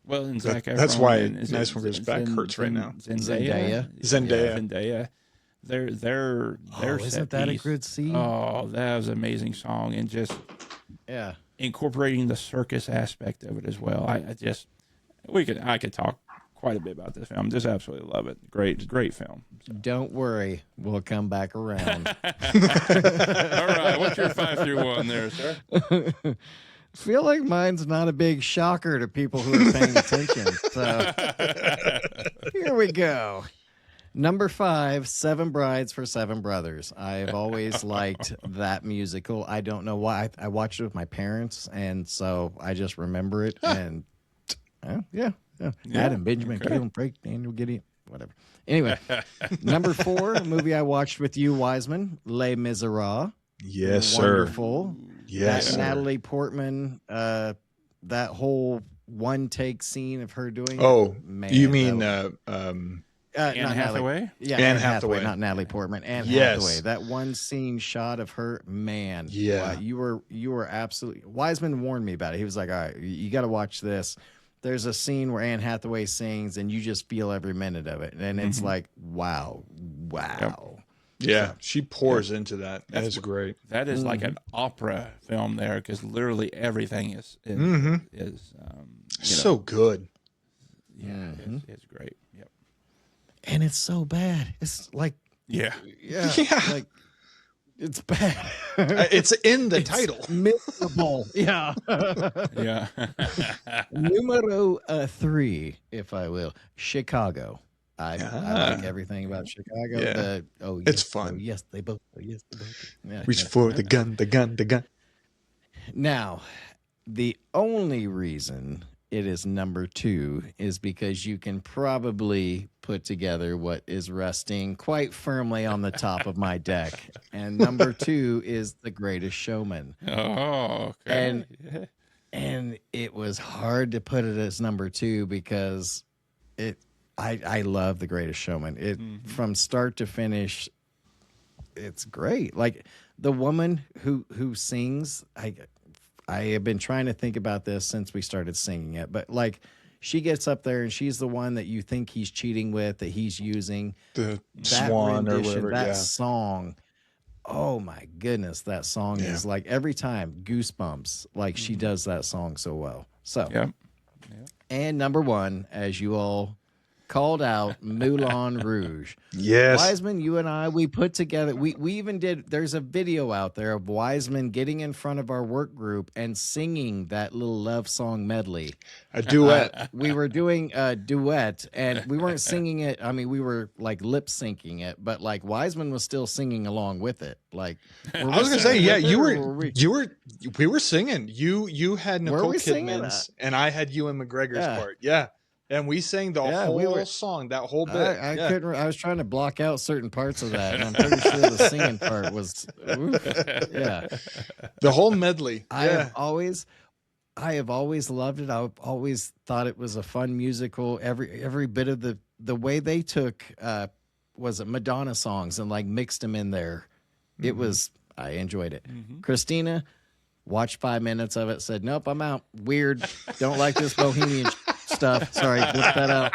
Well, and Zac Efron, that's why Nice Wanger's back hurts right now. Zendaya. Their isn't that a good scene? Oh, that was an amazing song, and just incorporating the circus aspect of it as well. I could talk quite a bit about this film. Just absolutely love it. Great film. So. Don't worry, we'll come back around. All right, what's your 5 through 1 there, sir? Feel like mine's not a big shocker to people who are paying attention. So here we go. Number 5, 7 Brides for 7 Brothers. I've always liked that musical. I don't know why. I watched it with my parents, and so I just remember it. And Adam, Benjamin, Caleb, Frank, Daniel, Gideon, whatever. Anyway, number 4, a movie I watched with you, Wiseman, Les Miserables. Yes, sir. Wonderful. Yes, Natalie Portman, that whole one-take scene of her doing man, you mean Anne Hathaway? Anne Hathaway, not Natalie Portman. Anne Hathaway. That one scene shot of her, man. Yeah. Wow, you were absolutely. Wiseman warned me about it. He was like, all right, you got to watch this. There's a scene where Anne Hathaway sings, and you just feel every minute of it. And it's like, wow. Yep. Yeah, she pours into that. That is great. That is like an opera film there, because literally everything is so good. Yeah, it's great. Yep. And it's so bad. It's like like it's bad. It's in the title. Miserable. Yeah. Yeah. Numero 3, if I will. Chicago. I Ah. like everything about Chicago. Yeah. Yes, It's fun. Oh, yes, they both. Oh, yes, they both. Yeah, Reach yeah. for the gun, the gun, the gun. Now, the only reason it is number 2 is because you can probably put together what is resting quite firmly on the top of my deck. And number 2 is The Greatest Showman. Oh, okay. And Yeah. and it was hard to put it as number 2 because I love The Greatest Showman. It from start to finish, it's great. Like the woman who sings, I have been trying to think about this since we started singing it, but like she gets up there and she's the one that you think he's cheating with, that he's using. The That swan or rendition, whatever. that Yeah. song. Oh my goodness, that song Yeah. is like every time goosebumps. Like she does that song so well. So, Yep. and number 1, as you all called out, Moulin Rouge. Yes. Wiseman, you and I, we put together, we even did, there's a video out there of Wiseman getting in front of our work group and singing that little love song medley. A duet. We were doing a duet and we weren't singing it. I mean, we were like lip syncing it, but like Wiseman was still singing along with it. Like, I was gonna say, yeah, we were singing. You had Were Nicole we singing? Kidman's, and I had Ewan McGregor's Yeah. part. Yeah, and we sang the Yeah, whole we were- song, that whole bit. I Yeah. couldn't. I was trying to block out certain parts of that, and I'm pretty sure the singing part was. Oof, yeah, The whole medley. I Yeah, have always loved it. I've always thought it was a fun musical. Every bit of the way they took was it Madonna songs and like mixed them in there. It was. I enjoyed it. Christina watched 5 minutes of it. Said, "Nope, I'm out. Weird. Don't like this bohemian stuff. Sorry, flip that out."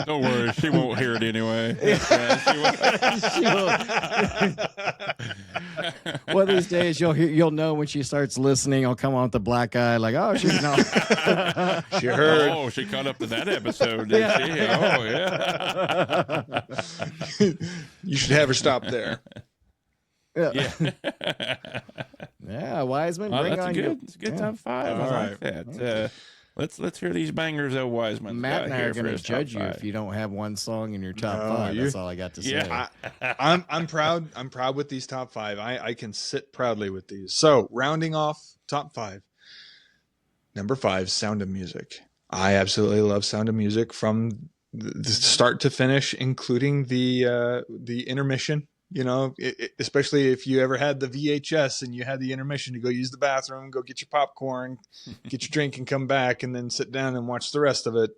Don't worry, she won't hear it anyway. Yeah, she won't. One of these days, you'll know when she starts listening. I'll come on with the black eye, like, oh, she's not. she heard. Oh, she caught up to that episode, did she? Oh, yeah. You should have her stop there. Yeah, yeah. Wiseman, Oh, bring that's on a your good, it's a good top 5. All I right. like that. Let's hear these bangers, though, Wiseman. Matt and I are going to judge you if you don't have one song in your top No, 5. you- That's all I got to say. Yeah. I'm proud. I'm proud with these top 5. I can sit proudly with these. So rounding off top 5. Number 5, Sound of Music. I absolutely love Sound of Music from the start to finish, including the intermission. You know, especially if you ever had the VHS and you had the intermission to go use the bathroom, go get your popcorn, get your drink, and come back, and then sit down and watch the rest of it.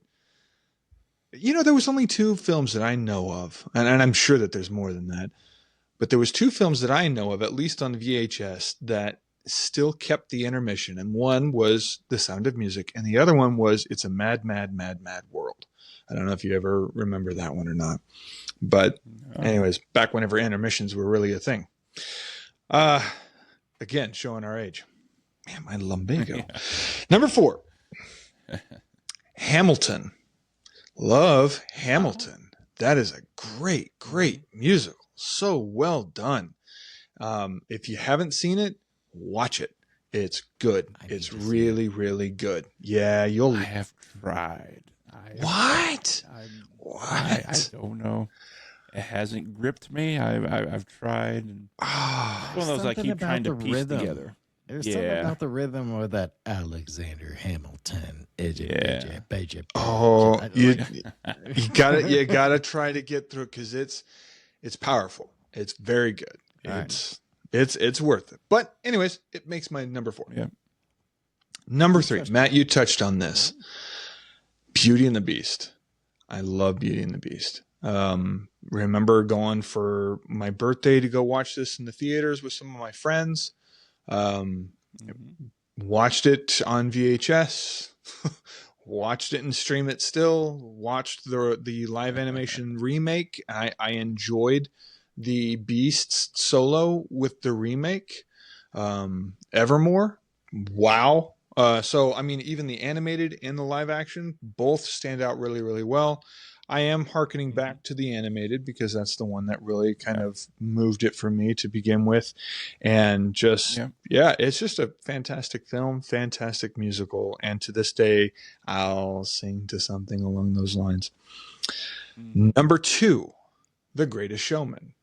You know, there was only 2 films that I know of, and I'm sure that there's more than that. But there was 2 films that I know of, at least on VHS, that still kept the intermission. And one was The Sound of Music, and the other one was It's a Mad, Mad, Mad, Mad World. I don't know if you ever remember that one or not. But anyways, back whenever intermissions were really a thing. Again, showing our age. Man, my lumbago. Number 4, Hamilton. Love Hamilton. That is a great, great musical. So well done. If you haven't seen it, watch it. It's good. I need It's to see really, really good. Yeah, you'll. I have tried. What? I What? don't know. It hasn't gripped me. I've tried. And Ah, one of those I Something keep about trying to the piece rhythm. together. There's Yeah. something about the rhythm or that Alexander Hamilton. Yeah. oh, I- you, like- you gotta try to get through because it's powerful. It's very good. All right. It's worth it. But anyways, it makes my number 4. Yeah. Number 3, Matt, you touched on this. Beauty and the Beast. I love Beauty and the Beast. Remember going for my birthday to go watch this in the theaters with some of my friends. Watched it on VHS. Watched it and stream it still. Watched the live animation remake. I enjoyed the Beast's solo with the remake. Evermore. Wow. So, I mean, even the animated and the live action both stand out really, really well. I am hearkening back to the animated because that's the one that really kind of moved it for me to begin with. And just, it's just a fantastic film, fantastic musical. And to this day, I'll sing to something along those lines. Number 2, The Greatest Showman.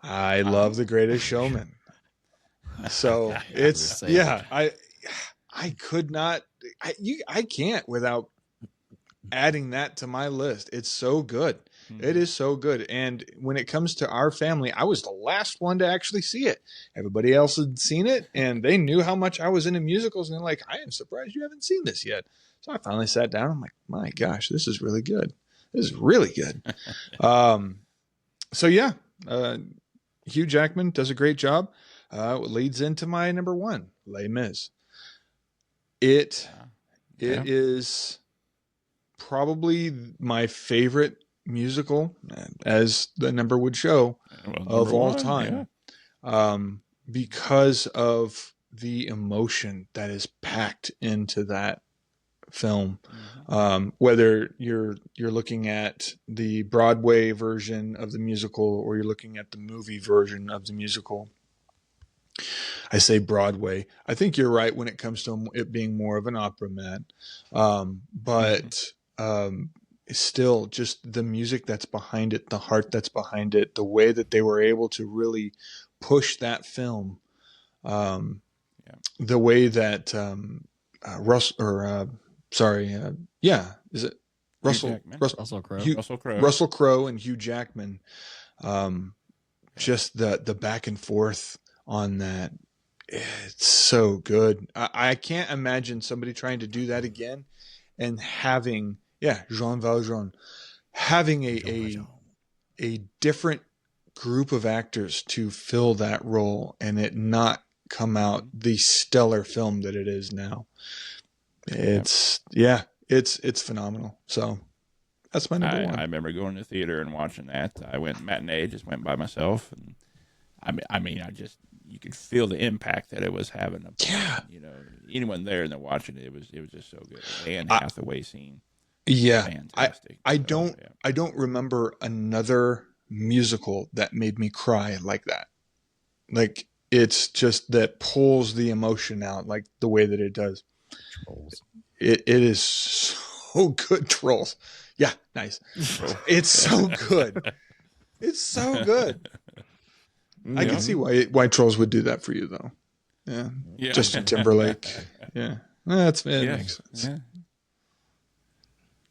I love The Greatest Showman. So it's, I could not, I can't without adding that to my list. It's so good. It is so good. And when it comes to our family, I was the last one to actually see it. Everybody else had seen it and they knew how much I was into musicals. And they're like, I am surprised you haven't seen this yet. So I finally sat down. I'm like, my gosh, this is really good. This is really good. Hugh Jackman does a great job. Leads into my number 1, Les Mis. It is probably my favorite musical, as the number would show, of all time, because of the emotion that is packed into that film. Whether you're looking at the Broadway version of the musical or you're looking at the movie version of the musical. I say Broadway. I think you're right when it comes to it being more of an opera, Matt. But still, just the music that's behind it, the heart that's behind it, the way that they were able to really push that film, the way that Russell Crowe and Hugh Jackman, just the back and forth on that. It's so good. I can't imagine somebody trying to do that again and having Jean Valjean having a different group of actors to fill that role and it not come out the stellar film that it is now. It's phenomenal. So that's my number 1. I remember going to the theater and watching that. I went matinee, just went by myself, and you could feel the impact that it was having. Anyone there and they're watching it, it was just so good. Anne Hathaway scene. Fantastic. I don't remember another musical that made me cry like that. Like, it's just that pulls the emotion out like the way that it does. Trolls. It is so good. Trolls. Yeah, nice. It's so good. It's so good. I can see why Trolls would do that for you, though. Yeah. Justin Timberlake. Yeah. It makes sense.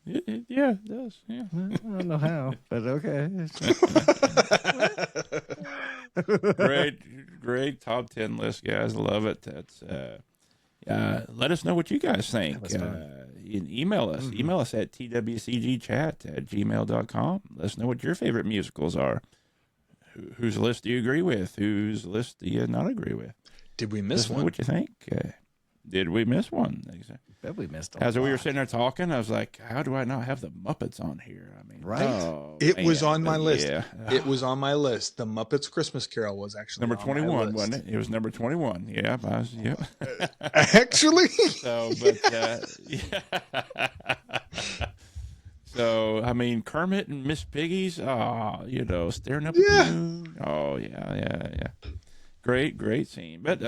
It does. Yeah. I don't know how, but okay. Great top 10 list, guys. Love it. That's let us know what you guys think. You can email us. Email us at twcgchat@gmail.com. Let us know what your favorite musicals are. Whose list do you agree with? Whose list do you not agree with? Did we miss one? What you think? Did we miss one? Bet we missed As we were sitting there talking, I was like, how do I not have the Muppets on here? I mean, right? It was on my list. Yeah. It was on my list. The Muppets Christmas Carol was actually number 21, wasn't it? It was number 21. Yeah. Actually? So, I mean, Kermit and Miss Piggy's, staring up at the moon. Oh, yeah. Great scene. But,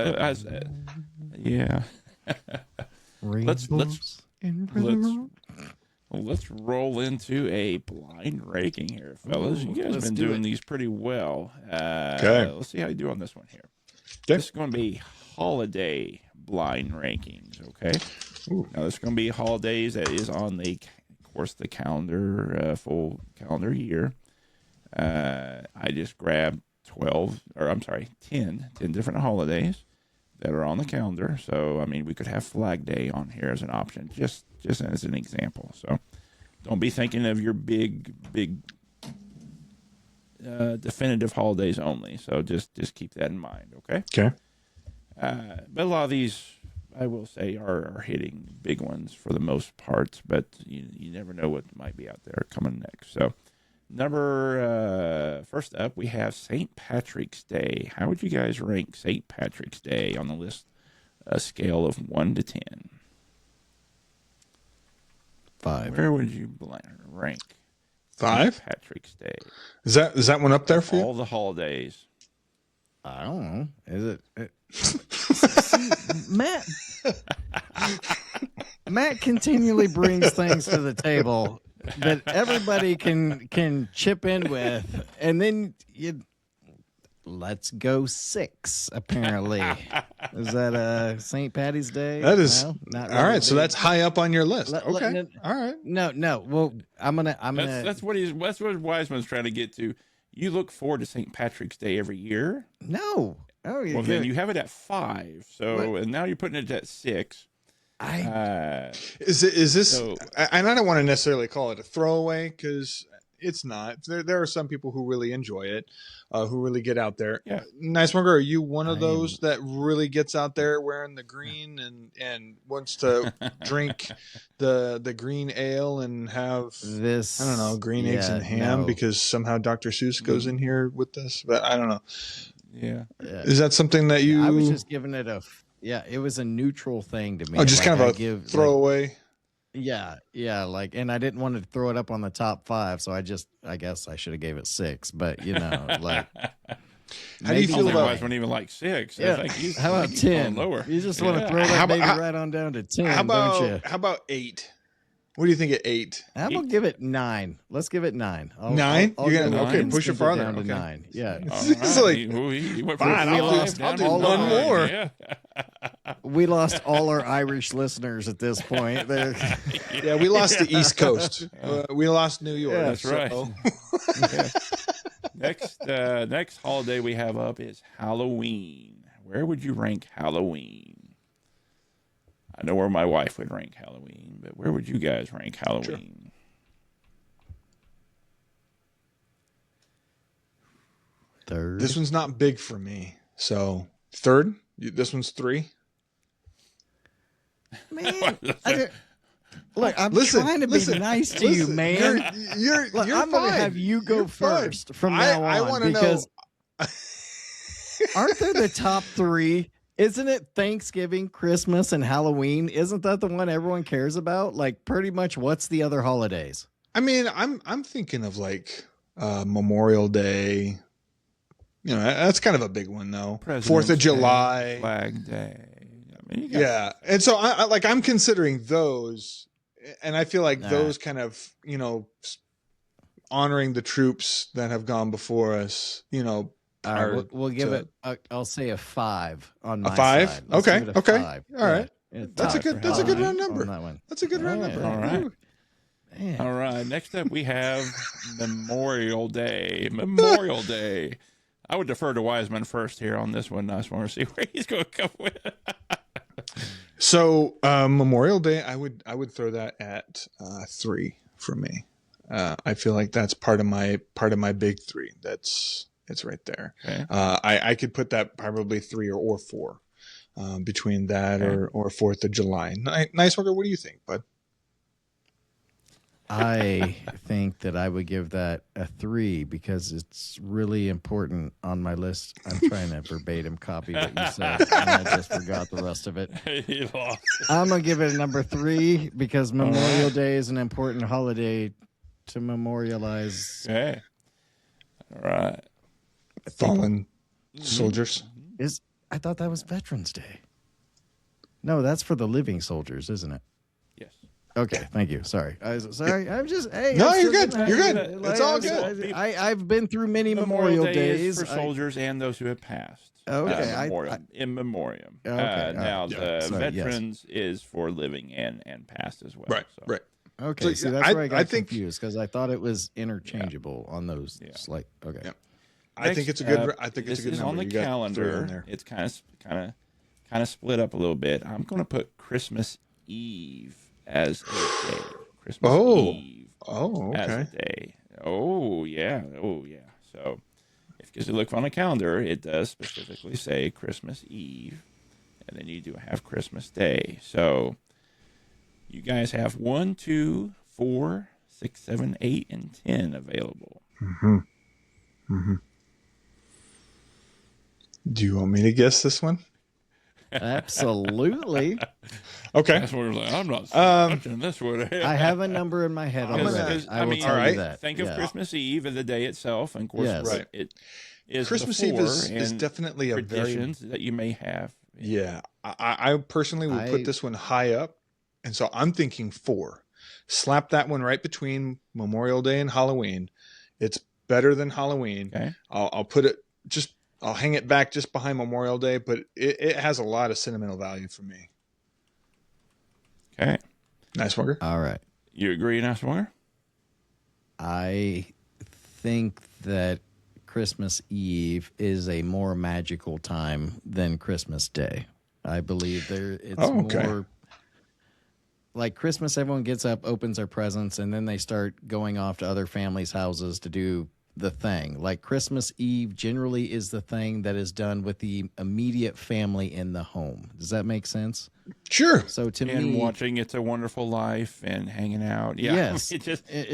Let's roll into a blind ranking here, fellas. You guys have been doing these pretty well. Okay. Let's see how you do on this one here. Okay. This is going to be holiday blind rankings, okay? Now, this is going to be holidays that is on the calendar, full calendar year. I just grabbed 10 different holidays that are on the calendar. So, I mean, we could have Flag Day on here as an option, just as an example. So, don't be thinking of your big definitive holidays only. So, just keep that in mind, okay? Okay. But a lot of these, I will say, are hitting big ones for the most part, but you never know what might be out there coming next. So, first up, we have St. Patrick's Day. How would you guys rank St. Patrick's Day on the list, a scale of 1 to 10? 5. Where would you rank? 5? Patrick's Day. Is that one up there for you? All the holidays. I don't know. Is it? See, Matt continually brings things to the table that everybody can chip in with, and then let's go 6. Apparently, is that St. Patty's Day? That is No, not all right. really. So that's high up on your list. Let- Okay. let- All right. No. Well, I'm gonna. That's what Wiseman's trying to get to. You look forward to St. Patrick's Day every year. No. Oh, Well, then you have it at 5. So, and now you're putting it at 6. Is this? So- and I don't want to necessarily call it a throwaway because it's not. There are some people who really enjoy it, who really get out there. Yeah. Nice Monger, are you one of those that really gets out there wearing the green and wants to drink the green ale and have this. I don't know green eggs and ham no. because somehow Dr. Seuss goes in here with this? But I don't know. Yeah. Is that something that you? I was just giving it it was a neutral thing to me. just Like, kind of I a give, throwaway. Yeah, like, and I didn't want to throw it up on the top 5, so I guess I should have gave it 6. But like, How do you feel about? Wiseman even like 6? Yeah. I think he's, How about he's going 10? lower? You just want to Yeah. throw that How baby about- right on down to 10, How don't you? about 8? What do you think at 8? I'm gonna give it 9. Let's give it 9. 9? I'll You're gonna go okay, and push it squeeze farther, down to okay. 9. Yeah, All It's right. like, he went fine, from I'll do- 5 down I'll to do one 9. more. Yeah. we lost all our Irish listeners at this point. Yeah, we lost the East Coast. We lost New York. Yeah, That's right. So- Next holiday we have up is Halloween. Where would you rank Halloween? I know where my wife would rank Halloween, but where would you guys rank Halloween? Third. This one's not big for me. So 3rd. This one's 3. Man, look, I'm Listen, trying to listen, be nice to you, listen, man. You're Look, you're I'm gonna fine. have you go You're fine. first from now on I want to know. because aren't there the top 3? Isn't it Thanksgiving, Christmas, and Halloween? Isn't that the one everyone cares about? Like, pretty much, what's the other holidays? I mean, I'm thinking of like Memorial Day. You know, that's kind of a big one though. 4th of July. Flag Day. I mean, you got, Yeah, and so I'm considering those, and I feel like All those kind of honoring the troops that have gone before us. All right, are we'll give to- it. I'll say a 5 on my 5? side. Let's Okay, give it a okay. 5. All right. Yeah, That's a top good. for That's a good Halloween round on number. that one. That's a good round Yeah. number. All right. Man. All right. Next up, we have Memorial Day. Memorial Day. I would defer to Wiseman first here on this one. I just want to see where he's going to come with. So Memorial Day, I would throw that at 3 for me. I feel like that's part of my big 3. It's right there. Okay. I could put that probably 3 or 4 between that Okay. or 4th of July. Nice Walker, what do you think, bud? I think that I would give that a 3 because it's really important on my list. I'm trying to verbatim copy what you said, and I just forgot the rest of it. He lost. I'm gonna give it a number 3 because Memorial Day is an important holiday to memorialize. Okay. All right. Fallen soldiers. I thought that was Veterans Day. No, that's for the living soldiers, isn't it? Yes. Okay, thank you. Sorry, I'm just. Hey, No, I'm you're still good. getting- You're good. It's all good. I've been through many Memorial Day Days. is for soldiers and those who have passed. Okay, in memoriam. Okay, all now right. the Sorry, yes. veterans is for living and past as well. Right, So, right. Okay, So, see, that's where I got think confused because I thought it was interchangeable on those. Yeah. Like, okay, Yeah. I think it's a good. I think it's this a good is number. on the You got 3 in calendar. there. It's kind of split up a little bit. I'm going to put Christmas Eve as a day. Christmas Oh. Eve Oh, as a okay. day. Oh yeah. So, if you look on the calendar, it does specifically say Christmas Eve, and then you do have Christmas Day. So, you guys have 1, 2, 4, 6, 7, 8, and 10 available. Mm-hmm. Mm-hmm. Do you want me to guess this one? Absolutely. Okay. That's what like, I'm not touching this one. I have a number in my head I'm gonna- already. I will mean, tell alright. you that. Think of Yeah. Christmas Eve and the day itself, and of course, Yes. Right. it is Christmas Eve before is and definitely a very traditions that you may have. yeah. I personally would put this one high up, and so I'm thinking 4. Slap that one right between Memorial Day and Halloween. It's better than Halloween. Okay. I'll put it I'll hang it back just behind Memorial Day, but it has a lot of sentimental value for me. Okay. Nice Walker. All right. You agree, Naswanger? I think that Christmas Eve is a more magical time than Christmas Day. I believe it's okay. more like Christmas. Everyone gets up, opens their presents, and then they start going off to other families' houses to do the thing. Like Christmas Eve generally is the thing that is done with the immediate family in the home. Does that make sense? Sure. So to And me, watching It's a Wonderful Life and hanging out. Yeah. yes, it's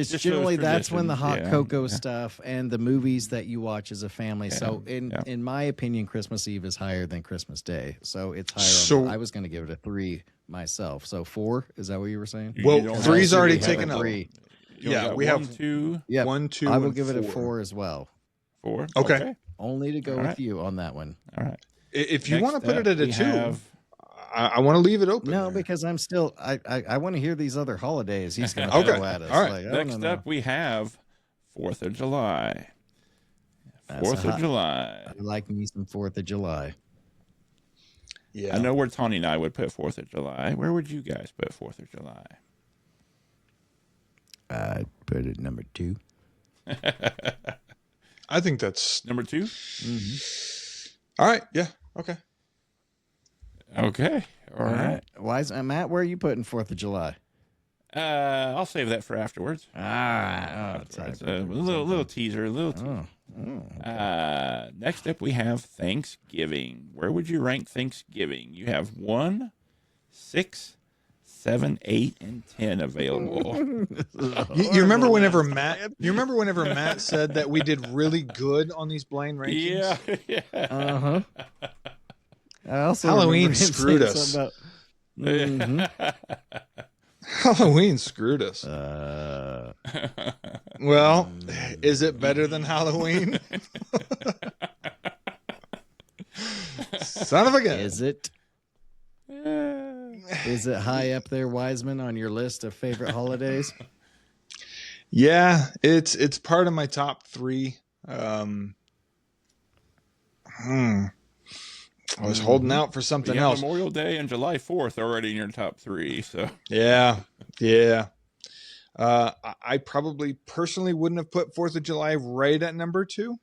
just generally those that's when the hot traditions. cocoa stuff and the movies that you watch as a family. So yeah. in my opinion, Christmas Eve is higher than Christmas Day. So it's higher. So- I was going to give it a 3 myself. So 4, is that what you were saying? You Well, don't have 3's to already have taken a up. 3. You only Yeah, got we 1, have 2, Yeah, 1, 2, I will and give it a 4. 4 as well. 4. Okay. Only to go All with right. you on that one. All right. If you Next want to put up, it at a we 2, have- I want to leave it open. No, there. because I'm still I want to hear these other holidays he's going to Okay. throw at us. All right. Like, I Next don't know. up, we have 4th of July. That's 4th a of hot- July. I like me some 4th of July. yeah. I know where Tawny and I would put 4th of July. Where would you guys put 4th of July? I put it number 2. I think that's Number 2? all right. Yeah. Okay. Okay. All right. Why is Matt? Where are you putting 4th of July? I'll save that for afterwards. All right. Oh, It's a little teaser, a little teaser. Next up, we have Thanksgiving. Where would you rank Thanksgiving? You have 1, 6, 7, 8, and 10 available. You remember whenever Matt? You remember whenever Matt said that we did really good on these blind rankings? yeah. Uh-huh. I also Halloween remember him screwed saying us. something about- Halloween screwed us. Well, is it better than Halloween? Son of a gun. Is it? Is it high up there, Wiseman, on your list of favorite holidays? Yeah, it's part of my top 3. I was holding out for something You have else. Memorial Day and July 4th already in your top 3. So Yeah. I probably personally wouldn't have put 4th of July right at number 2.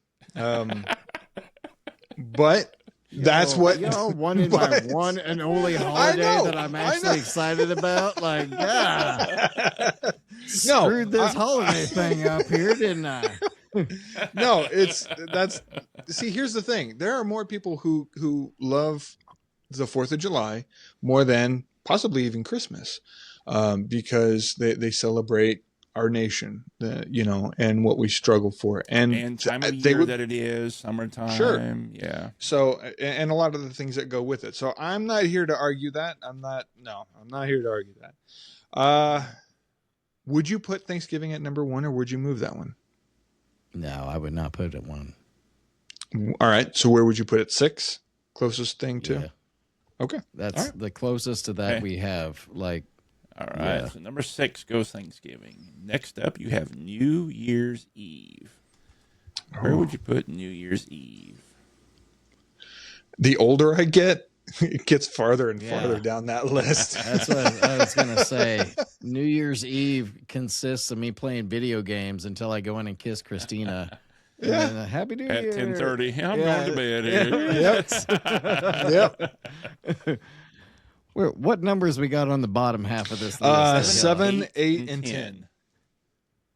But that's what y'all wanted my but- one and only holiday know, that I'm I actually know. excited about. Like, yeah, No, screwed this holiday thing up here, didn't I? no, see, here's the thing. There are more people who love the 4th of July more than possibly even Christmas, because they celebrate our nation, and what we struggle for, and time of they year would. that it is, summertime. Sure. Yeah. So, and a lot of the things that go with it. So I'm not here to argue that. I'm not here to argue that. Would you put Thanksgiving at number 1, or would you move that one? No, I would not put it at 1. All right. So where would you put it? 6? Closest thing to? Yeah. Okay. That's All right. the closest to that Okay. we have. Like, All right. Yeah. So number 6 goes Thanksgiving. Next up, you have New Year's Eve. Where would you put New Year's Eve? The older I get, it gets farther and Yeah. farther down that list. that's what I was gonna say. New Year's Eve consists of me playing video games until I go in and kiss Christina. And Yeah. then, Happy New At Year 10:30. I'm Yeah. going to bed here. Yep. What numbers we got on the bottom half of this list? 7, 8, and 10.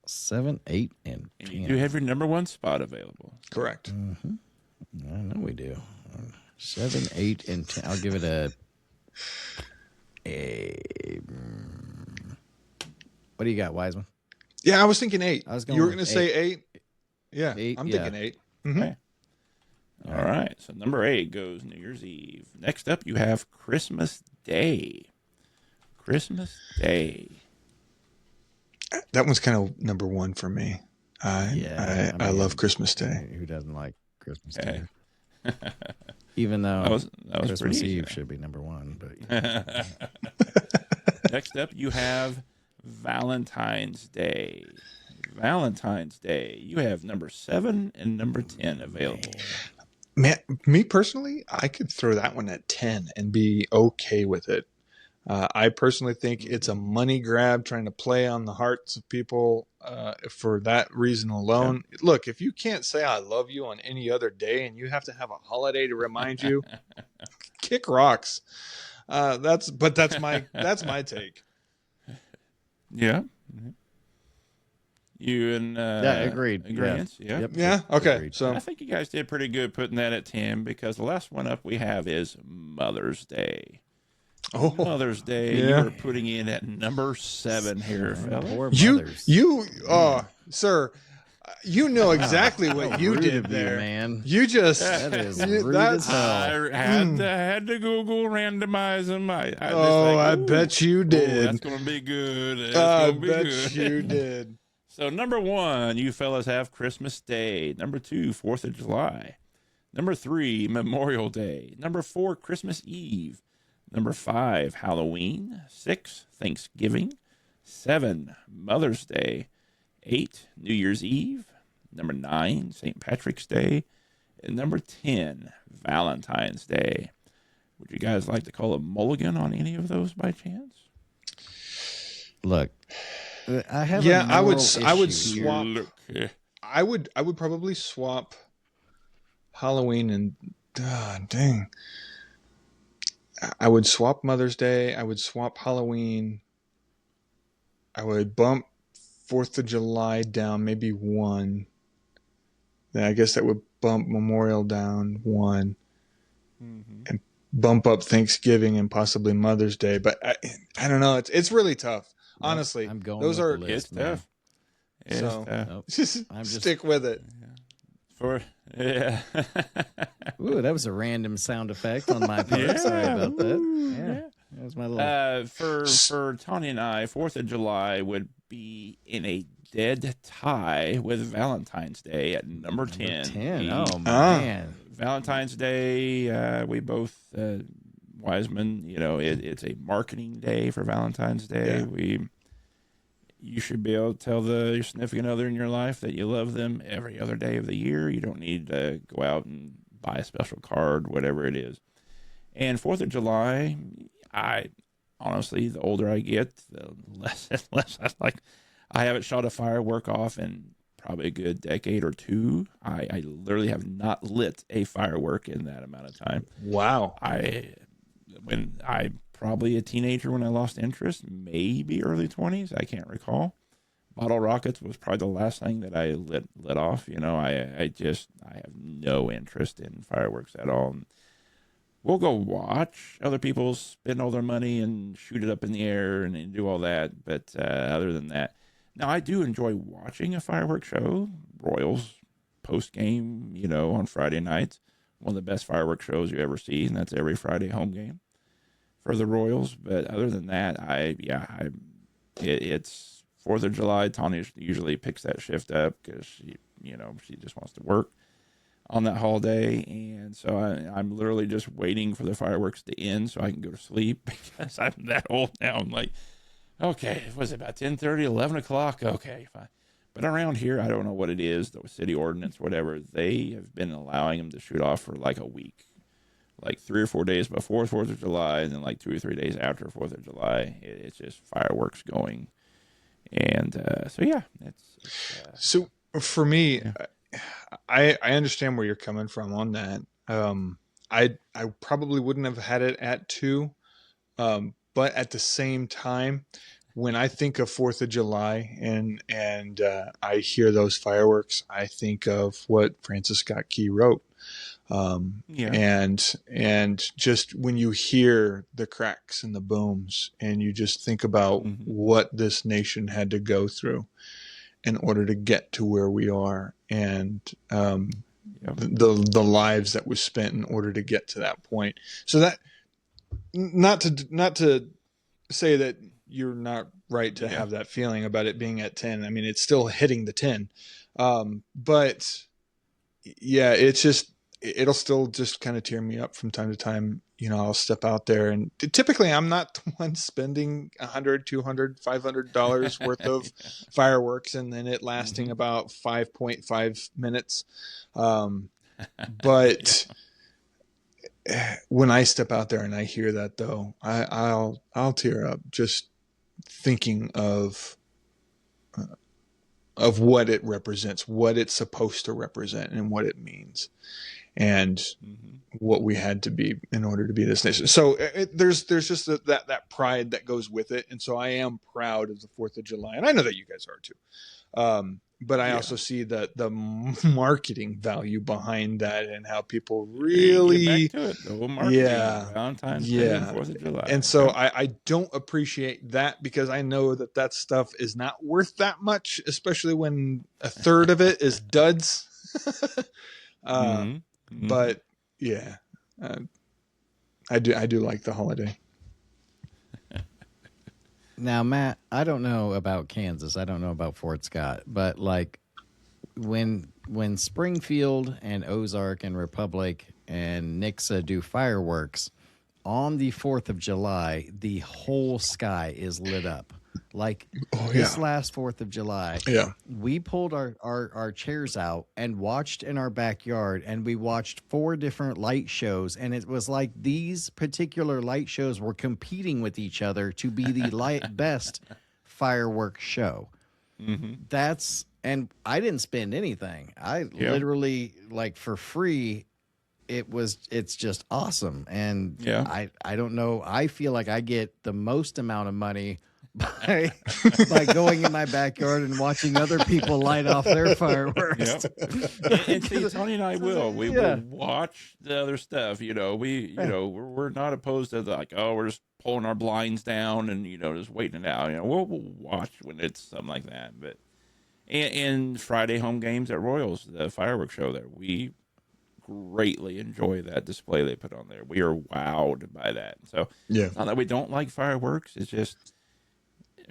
7, 8, and And 10. you do have your number 1 spot available. Correct. I know we do. 7, 8, and 10. I'll give it a. What do you got, Wiseman? Yeah, I was thinking 8. I was going You were with going to say 8? Yeah, 8, I'm yeah. thinking 8. Okay. All right. So number 8 goes New Year's Eve. Next up, you have Christmas Day. Christmas Day. That one's kind of number 1 for me. I love Christmas Day. Who doesn't like Christmas Okay. Day? Even though That was Christmas pretty Eve easy. should be number 1, but Next up, you have Valentine's Day. Valentine's Day. You have number 7 and number 10 available. Man, me personally, I could throw that one at 10 and be okay with it. I personally think it's a money grab trying to play on the hearts of people for that reason alone. Yeah. Look, if you can't say I love you on any other day and you have to have a holiday to remind you, kick rocks. That's my take. Yeah. You and agreed. Agreements? Yeah. Yep. Yeah. Okay. Agreed. So I think you guys did pretty good putting that at 10 because the last one up we have is Mother's Day. Mother's Day. Yeah. You were putting in at number 7 here, fella. poor mothers. Sir, you know exactly what you Rude did of you, there, man. You just That is you- rude that's- as hell. I had to Google randomize them. I bet you did. That's going to be good. That's I gonna be bet good. you did. So number 1, you fellas have Christmas Day. Number 2, 4th of July. Number 3, Memorial Day. Number 4, Christmas Eve. Number 5, Halloween. 6, Thanksgiving. 7, Mother's Day. 8, New Year's Eve. Number 9, St. Patrick's Day. And number 10, Valentine's Day. Would you guys like to call a mulligan on any of those by chance? Look, I have I would issue here. swap. Look, I would probably swap Halloween and dang. I would swap Mother's Day. I would swap Halloween. I would bump 4th of July down maybe 1. Then I guess that would bump Memorial down 1. And bump up Thanksgiving and possibly Mother's Day. But I don't know. It's really tough. Honestly, I'm going those with are the list, it's man. tough. It's So- tough. Nope. just I'm just- stick with it. Yeah. Ooh, that was a random sound effect on my part. Yeah. Sorry about that. Ooh, Yeah, that was my little. For Tony and I, 4th of July would be in a dead tie with Valentine's Day at number 10. 10. The Oh man. Valentine's Day, we both Wiseman, it's a marketing day for Valentine's Day. Yeah. You should be able to tell your significant other in your life that you love them every other day of the year. You don't need to go out and buy a special card, whatever it is. And 4th of July, I honestly, the older I get, the less and less I haven't shot a firework off in probably a good decade or 2. I literally have not lit a firework in that amount of time. Wow. When I probably a teenager when I lost interest, maybe early 20s, I can't recall. Bottle rockets was probably the last thing that I lit off. I have no interest in fireworks at all. We'll go watch other people spend all their money and shoot it up in the air and do all that. But other than that, now I do enjoy watching a fireworks show. Royals post game, on Friday nights, one of the best fireworks shows you ever see, and that's every Friday home game for the Royals. But other than that, it's 4th of July. Tanya usually picks that shift up because she just wants to work on that holiday, and so I'm literally just waiting for the fireworks to end so I can go to sleep because I'm that old now. I'm like, okay, was it about 10:30, 11 o'clock? Okay, fine. But around here, I don't know what it is, the city ordinance, whatever, they have been allowing them to shoot off for like a week, like 3 or 4 days before 4th of July, and then like 2 or 3 days after 4th of July. It's just fireworks going. And so, yeah, it's So for me, Yeah. I understand where you're coming from on that. I probably wouldn't have had it at 2, but at the same time, when I think of 4th of July and I hear those fireworks, I think of what Francis Scott Key wrote. yeah. And just when you hear the cracks and the booms, and you just think about Mhm. what this nation had to go through in order to get to where we are, and the lives that was spent in order to get to that point. So that not to say that you're not right to have that feeling about it being at 10. I mean, it's still hitting the 10. But yeah, it'll still just kind of tear me up from time to time. You know, I'll step out there, and typically I'm not the one spending $100, $200, $500 worth of fireworks and then it lasting about 5.5 minutes. But when I step out there and I hear that, though, I'll tear up just thinking of what it represents, what it's supposed to represent, and what it means, and what we had to be in order to be this nation. So there's just that pride that goes with it, and so I am proud of the 4th of July, and I know that you guys are too. But I also see the marketing value behind that and how people really, get back to it. The whole marketing, Valentine's Day, 4th of July. And so I don't appreciate that, because I know that stuff is not worth that much, especially when a third of it is duds. But yeah, I do like the holiday. Now, Matt, I don't know about Kansas. I don't know about Fort Scott, but like when Springfield and Ozark and Republic and Nixa do fireworks on the 4th of July, the whole sky is lit up. Like this last 4th of July, we pulled our chairs out and watched in our backyard, and we watched 4 different light shows, and it was like these particular light shows were competing with each other to be the best fireworks show. And I didn't spend anything. I literally, like, for free. It's just awesome. And I don't know. I feel like I get the most amount of money by going in my backyard and watching other people light off their fireworks. And see, Tony and I will watch the other stuff. You know, we're not opposed to we're just pulling our blinds down and just waiting it out. You know, we'll watch when it's something like that. But and Friday home games at Royals, the fireworks show there, we greatly enjoy that display they put on there. We are wowed by that. So it's not that we don't like fireworks. It's just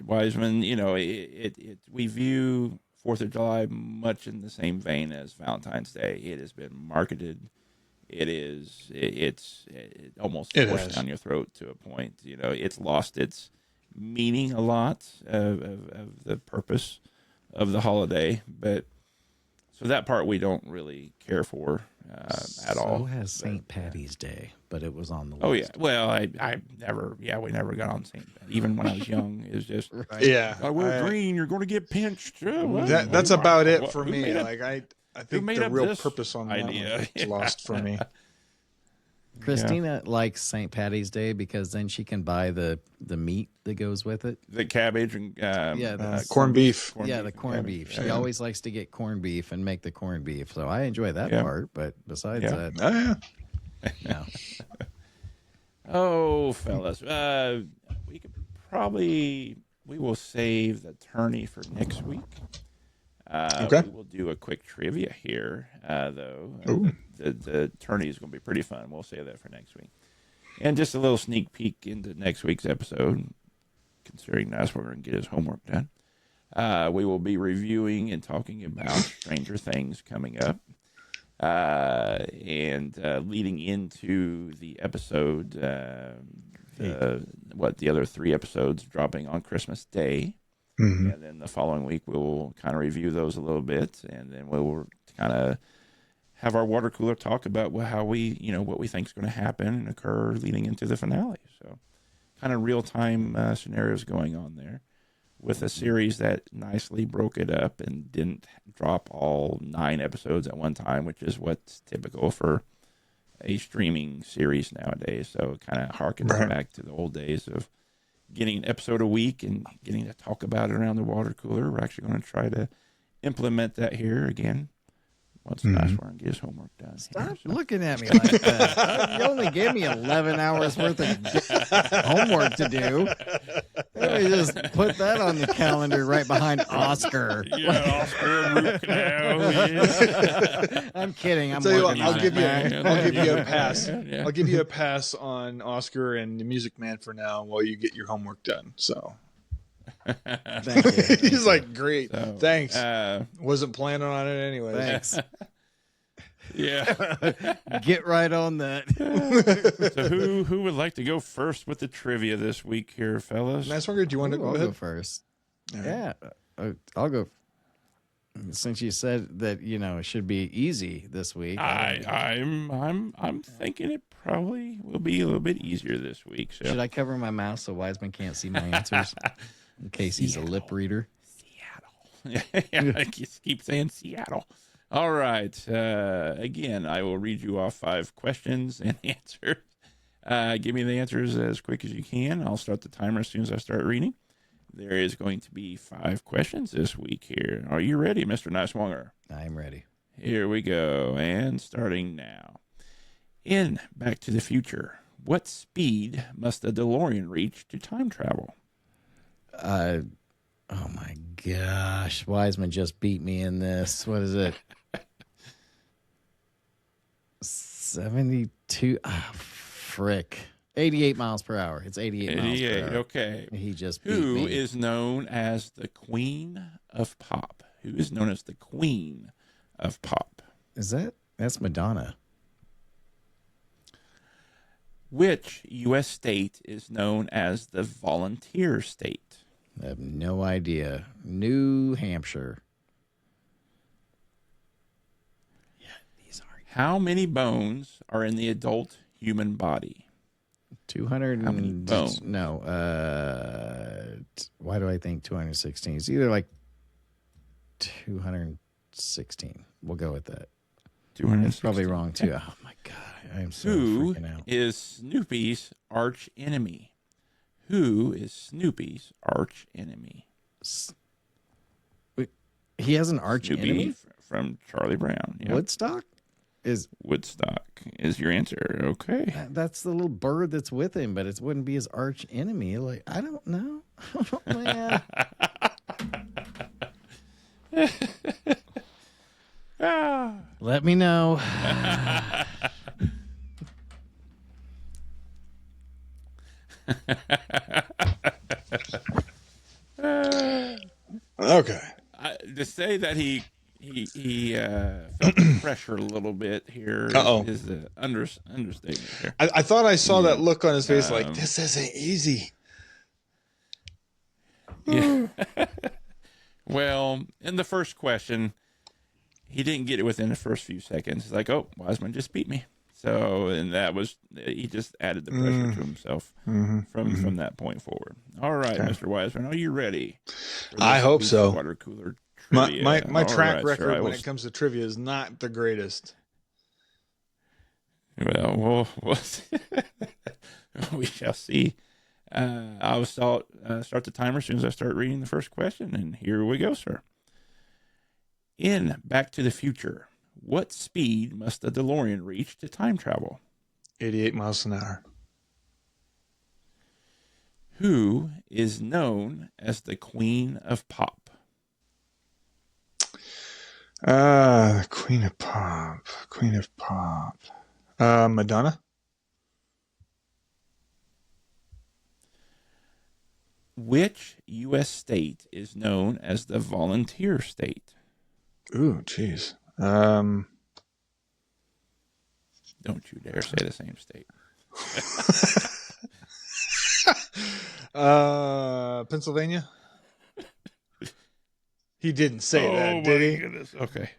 Wiseman, we view 4th of July much in the same vein as Valentine's Day. It has been marketed. It's almost forced down your throat to a point. It's lost its meaning a lot of the purpose of the holiday. But so that part we don't really care for at all. So has St. Patty's Day, but it was on the list. Oh, yeah. Well, we never got on St. Patty's. Even when I was young, it was just, wear green, you're going to get pinched. That's about it for me. I think the real purpose on that is lost for me. Christina likes St. Patty's Day because then she can buy the meat that goes with it. The cabbage and corned beef. The corned beef. She always likes to get corned beef and make the corned beef. So I enjoy that part. But besides that, no. Oh, fellas, we will save the tourney for next week. We will do a quick trivia here, though. The tourney is going to be pretty fun. We'll save that for next week. And just a little sneak peek into next week's episode, considering Nicewunger and get his homework done. We will be reviewing and talking about Stranger Things coming up. And leading into the episode, the other 3 episodes dropping on Christmas Day. And then the following week, we'll kind of review those a little bit, and then we'll kind of have our water cooler talk about how we, what we think is going to happen and occur leading into the finale. So kind of real-time scenarios going on there with a series that nicely broke it up and didn't drop all 9 episodes at one time, which is what's typical for a streaming series nowadays. So it kind of harkens back to the old days of getting an episode a week and getting to talk about it around the water cooler. We're actually going to try to implement that here again once Nicewunger and get his homework done. Stop looking at me like that. You only gave me 11 hours worth of homework to do. Let me just put that on the calendar right behind Oscar. Yeah, Oscar root canal. Yeah. I'm kidding. I'm Tell you what, working I'll on give it, you, man. I'll give you a pass. Yeah. I'll give you a pass on Oscar and the Music Man for now while you get your homework done. So Thank you. he's like, great, So, thanks. Uh, Wasn't planning on it anyway. Thanks. yeah. Get right on that. So who would like to go first with the trivia this week here, fellas? Nice one. Do you want to Ooh, go I'll ahead? go first. All right. Yeah, I'll go. Since you said that, it should be easy this week. I'm thinking it probably will be a little bit easier this week. So Should I cover my mouth so Wiseman can't see my answers in case he's a lip reader? Seattle. Yeah, I just keep saying Seattle. All right. Again, I will read you off 5 questions and answers. Give me the answers as quick as you can. I'll start the timer as soon as I start reading. There is going to be 5 questions this week here. Are you ready, Mr. Nicewonger? I'm ready. Here we go. And starting now. In Back to the Future, what speed must the DeLorean reach to time travel? Oh my gosh, Wiseman just beat me in this. What is it? 72. Ah, frick. 88 miles per hour. It's 88 miles per 88. hour. Okay. He just beat Who me. is known as the Queen of Pop? Who is known as the Queen of Pop? That's Madonna. Which U.S. state is known as the volunteer state? I have no idea. New Hampshire. Yeah, these are How many bones are in the adult human body? 200. How many bones? No. Why do I think 216? It's either like 216. We'll go with that. 216. It's probably wrong too. Oh my god, I am so Who freaking out. is Snoopy's arch enemy? Who is Snoopy's arch enemy? He has an arch Snoopy enemy. from Charlie Brown. Yeah. Woodstock is Woodstock is your answer. Okay. that's the little bird that's with him, but it wouldn't be his arch enemy. Like I don't know, man. Ah. Let me know. Okay. To say that he felt the pressure a little bit here Uh-oh. is an understatement here. I thought I saw that look on his face, like Um, this isn't easy. Yeah. Well, in the first question, he didn't get it within the first few seconds. He's like, "Oh, Wiseman just beat me." So, and that was he just added the pressure to himself from that point forward. All right, Okay. Mr. Wiseman, are you ready? for I this hope week's so. Water cooler My trivia? my All track right, record sir, I when will it comes to trivia is not the greatest. Well, we shall see. I will start the timer as soon as I start reading the first question, and here we go, sir. In Back to the Future, what speed must the DeLorean reach to time travel? 88 miles an hour. Who is known as the Queen of Pop? Queen of Pop. Queen of Pop. Madonna. Which U.S. state is known as the volunteer state? Ooh, jeez. Don't you dare say the same state. Pennsylvania. He didn't say that, did he? Goodness. Okay.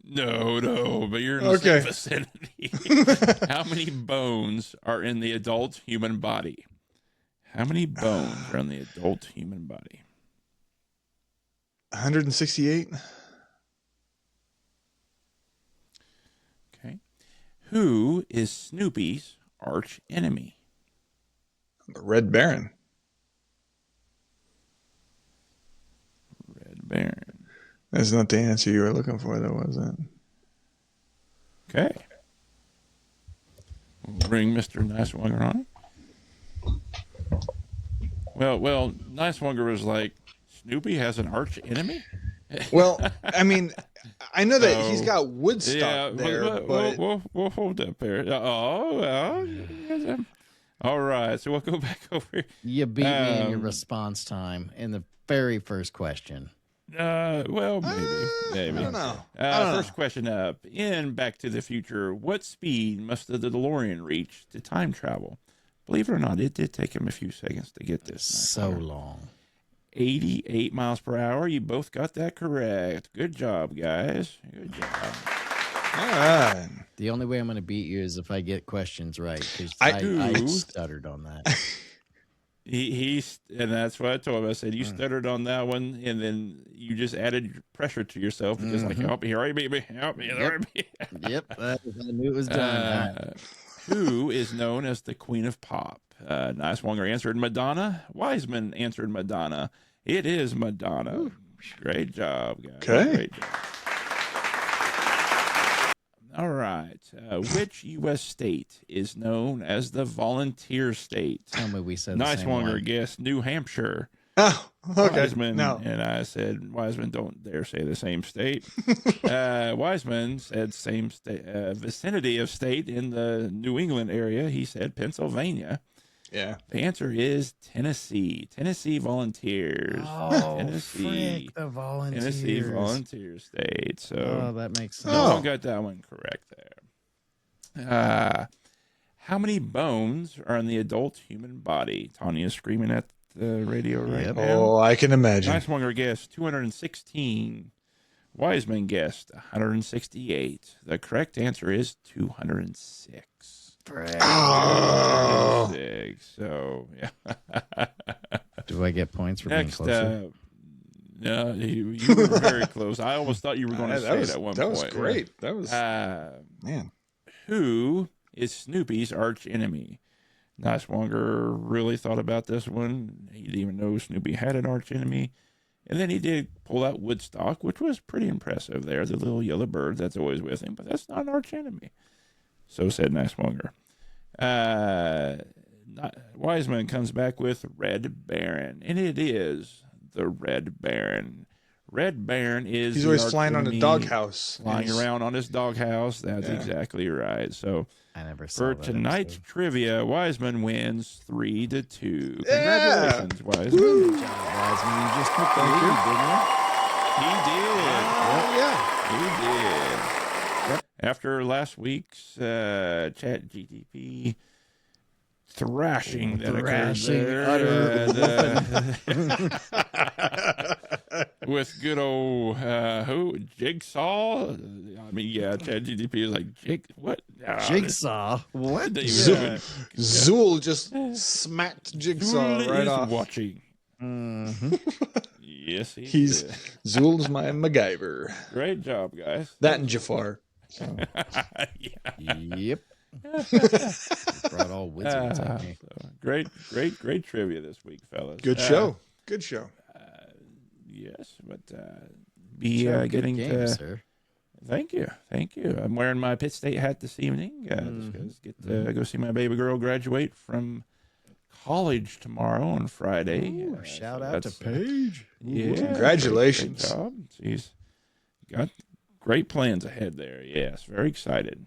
No, but you're in the Okay. same vicinity. How many bones are in the adult human body? How many bones are in the adult human body? 168. Okay. Who is Snoopy's arch enemy? The Red Baron. Red Baron. That's not the answer you were looking for, though, was it? Okay. We'll bring Mr. Nicewonger on. Well, Nicemonger was like, Snoopy has an arch enemy? Well, I mean, I know that he's So, got Woodstock Yeah, there, but we'll hold up there. Oh, well. All right, so we'll go back over. You beat me in your Um, response time in the very first question. Well, maybe. I don't know. I don't First know. question up. In Back to the Future, what speed must the DeLorean reach to time travel? Believe it or not, it did take him a few seconds to get this. So long. 88 miles per hour. You both got that correct. Good job, guys. Good job. All right. The only way I'm going to beat you is if I get questions right, because I- I stuttered on that. And that's what I told him. I said, you stuttered on that one, and then you just added pressure to yourself because, like, help me, hurry, baby, help me, hurry me. Yep, I knew it was done. Who is known as the Queen of Pop? Nicemonger answered Madonna. Wiseman answered Madonna. It is Madonna. Great job, guys. Okay. Great job. All right. Which U.S. state is known as the Volunteer State? Tell me we said the same Nicemonger one. guessed New Hampshire. Oh, okay. Wiseman, No. and I said, Wiseman, don't dare say the same state. Wiseman said same state, vicinity of state in the New England area. He said Pennsylvania. Yeah. The answer is Tennessee. Tennessee Volunteers. Oh, Tennessee. frick, the volunteers. Tennessee Volunteer State. So Oh, that makes sense. no one got that one correct there. How many bones are in the adult human body? Tanya's screaming at the radio right Yep. now. Oh, I can imagine. Nicemonger guessed 216. Wiseman guessed 168. The correct answer is 206. Frick. Oh. 206. So, yeah. Do I get points for being Next closer? up. No, you were very close. I almost thought you were going to say it at one that point. was great. That was man. Who is Snoopy's arch enemy? Nicemonger really thought about this one. He didn't even know Snoopy had an arch enemy. And then he did pull out Woodstock, which was pretty impressive there. The little yellow bird that's always with him, but that's not an arch enemy. So said Nicemonger. Wiseman comes back with Red Baron, and it is the Red Baron. Red Baron is He's the always arch flying on a enemy, doghouse. flying He's- around on his doghouse. That's Yeah. exactly right. So I never saw for that tonight's episode. trivia, Wiseman wins 3-2. Yeah. Congratulations, Wiseman. Good job, Wiseman. You just took the lead, didn't you? He did. yeah. He did. After last week's Chat GTP thrashing that Thrashing, occurred there, utter with good old Jigsaw. I mean, yeah, Chat GTP is like what? Jigsaw. What? Yeah. Zool just smacked Jigsaw Zool right is off. watching. Mm-hmm. Yes, He's did. Zool's my MacGyver. Great job, guys. That and Jafar. Yeah. Yep. Brought all wizards at me. So, great trivia this week, fellas. Good show. Good show. Yes, but be Good getting game, to. sir. Thank you. I'm wearing my Pitt State hat this evening. Just 'cause get to go see my baby girl graduate from college tomorrow on Friday. Ooh, shout out to that's, Paige. Yeah, Congratulations. great job. She's got great plans ahead there. Yes, very excited.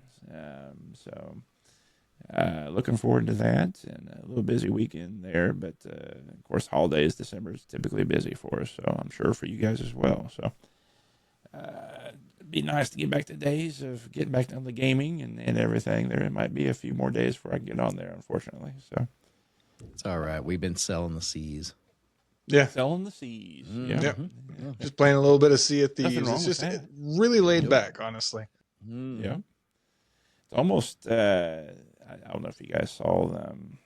Looking forward to that, and a little busy weekend there. But of course, holidays, December is typically busy for us, so I'm sure for you guys as well. So it'd be nice to get back to days of getting back on the gaming and everything. There might be a few more days before I can get on there, unfortunately. So It's all right. We've been selling the seas. Yeah. selling the seas. Yeah. Yep. Just playing a little bit of Sea of Nothing Thieves. wrong It's with just that. really laid back, honestly. Yeah. It's almost, I don't know if you guys saw them.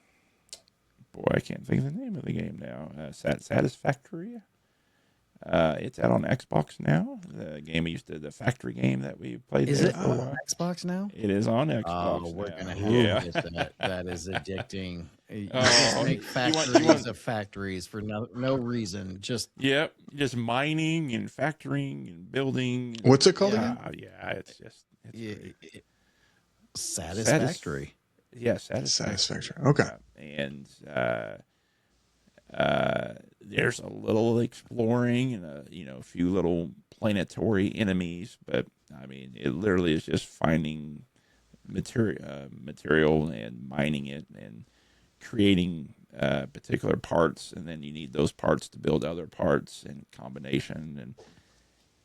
Boy, I can't think of the name of the game now. Satisfactory. It's out on Xbox now. The game the factory game that we played. Is there it for a on while. Xbox now? It is on Xbox. Oh, we're now. gonna have Yeah. to get that. That is addicting. You Oh, just make you factories want- of factories for no reason. Just Yep. Just mining and factoring and building. What's it called Yeah, yeah. It's great. satisfactory. Yeah, Satisfactory. Satisfactory. Okay. And There's a little exploring and a few little planetary enemies, but I mean, it literally is just finding material and mining it and creating particular parts, and then you need those parts to build other parts and combination and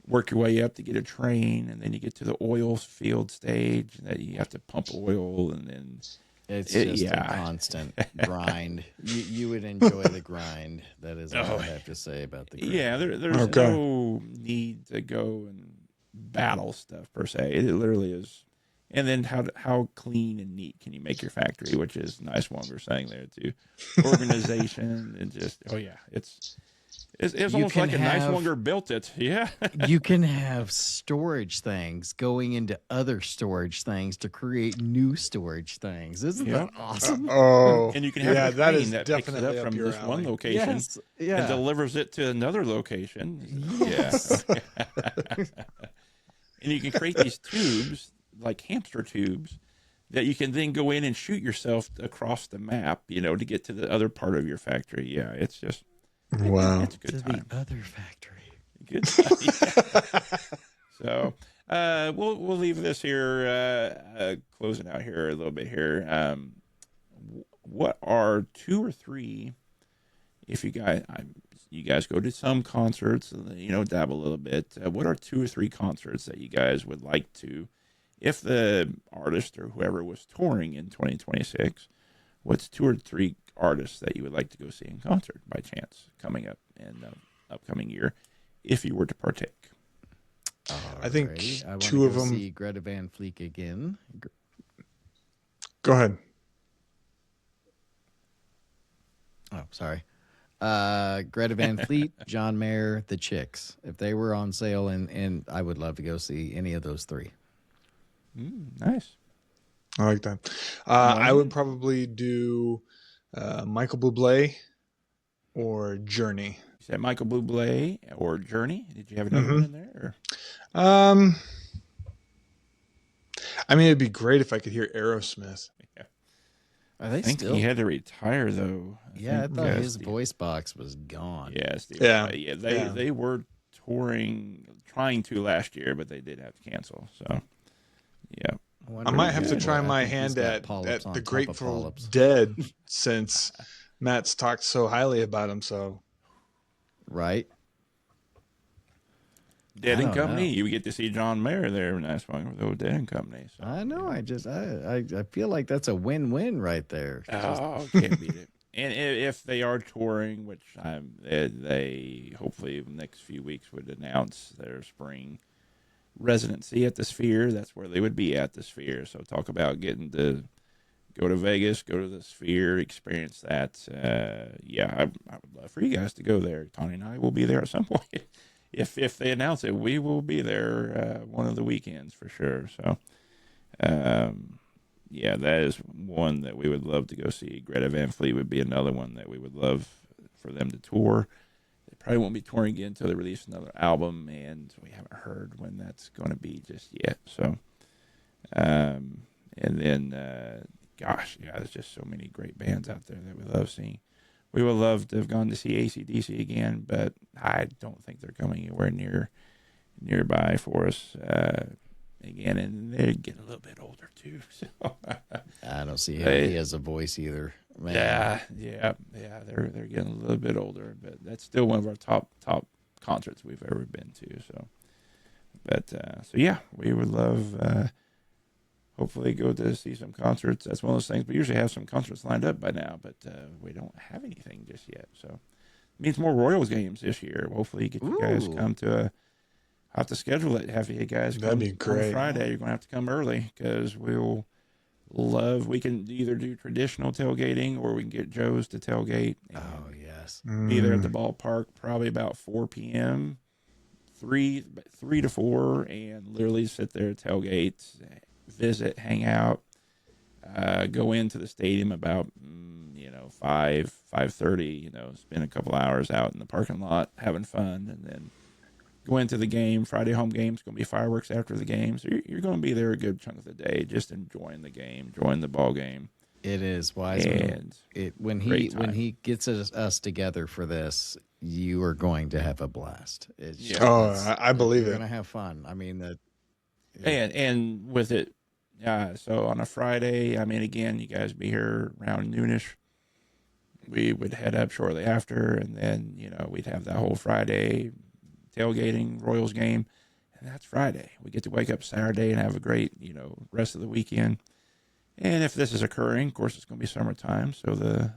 work your way up to get a train, and then you get to the oil field stage and that you have to pump oil, and then it's just a constant grind. You would enjoy the grind. That is all I have to say about the grind. Yeah, there's no need to go and battle stuff per se. It literally is. And then how clean and neat can you make your factory, which is nice one we're saying there too. Organization and just it's almost like a nice longer built it. Yeah. You can have storage things going into other storage things to create new storage things. Isn't that awesome? And you can have a train that picks it up from this one location and delivers it to another location. Yes. Yeah. And you can create these tubes, like hamster tubes, that you can then go in and shoot yourself across the map, to get to the other part of your factory. Yeah, it's just it's a good time. The other factory. Good time. So we'll leave this here, closing out here a little bit here. What are 2 or 3? If you guys go to some concerts, dabble a little bit. What are 2 or 3 concerts that you guys would like to? If the artist or whoever was touring in 2026, what's 2 or 3 artists that you would like to go see in concert by chance coming up in the upcoming year, if you were to partake? I think I 2 of them. See Greta Van Fleet again. Go ahead. Oh, sorry. Greta Van Fleet, John Mayer, the Chicks. If they were on sale, and I would love to go see any of those 3. Nice. I like that. I would probably do Michael Bublé or Journey. You said Michael Bublé or Journey? Did you have another one in there? Or? I mean, it'd be great if I could hear Aerosmith. Yeah. Are they I think still? he had to retire though. I thought his voice box was gone. Yes. Yeah. They were trying to last year, but they did have to cancel. So, yeah. I might have to try my hand at the Grateful Dead since Matt's talked so highly about him. So, right. Dead and Company. You get to see John Mayer there. Nice one with old Dead and Company. So, I know. I feel like that's a win-win right there. Can't beat it. And if they are touring, which they hopefully the next few weeks would announce their spring residency at the Sphere, that's where they would be at the Sphere. So talk about getting to go to Vegas, go to the Sphere, experience that. I would love for you guys to go there. Tony and I will be there at some point. If they announce it, we will be there one of the weekends for sure. So, that is one that we would love to go see. Greta Van Fleet would be another one that we would love for them to tour. They probably won't be touring again until they release another album, and we haven't heard when that's going to be just yet. So, and then, there's just so many great bands out there that we love seeing. We would love to have gone to see AC/DC again, but I don't think they're coming anywhere nearby for us again, and they're getting a little bit older too. So I don't see him. He has a voice either. Man. Yeah. They're getting a little bit older, but that's still one of our top concerts we've ever been to. So, we would love. Hopefully go to see some concerts. That's one of those things. We usually have some concerts lined up by now, but we don't have anything just yet. So it means more Royals games this year. Hopefully get you guys come to I'll have to schedule it. Have you guys come. That'd be great. On Friday. You're going to have to come early because we can either do traditional tailgating or we can get Joe's to tailgate. Oh, yes. Be there at the ballpark probably about 4 p.m., 3 to 4, and literally sit there, tailgate, visit, hang out, go into the stadium about 5:30, spend a couple hours out in the parking lot having fun, and then go into the game. Friday home game's going to be fireworks after the game, so you're going to be there a good chunk of the day just enjoying the game, enjoying the ball game. It is Wiseman. And When he gets us together for this, you are going to have a blast. I believe You're it. going to have fun. I mean that. And with it, so on a Friday, I mean, again, you guys be here around noonish. We would head up shortly after, and then, we'd have that whole Friday tailgating Royals game, and that's Friday. We get to wake up Saturday and have a great, rest of the weekend. And if this is occurring, of course, it's going to be summertime, so the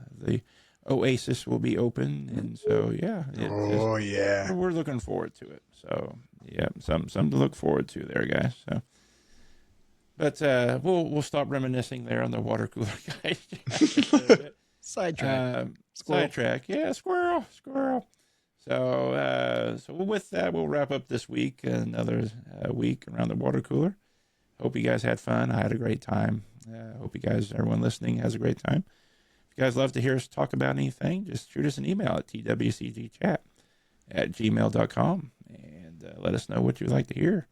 Oasis will be open, and so we're looking forward to it. So yeah, something to look forward to there, guys. So, but we'll stop reminiscing there on the water cooler guys. Sidetrack. Yeah, squirrel. So with that, we'll wrap up this week. Another week around the water cooler. Hope you guys had fun. I had a great time. Hope you guys, everyone listening, has a great time. If you guys love to hear us talk about anything, just shoot us an email at twcgchat@gmail.com and let us know what you'd like to hear.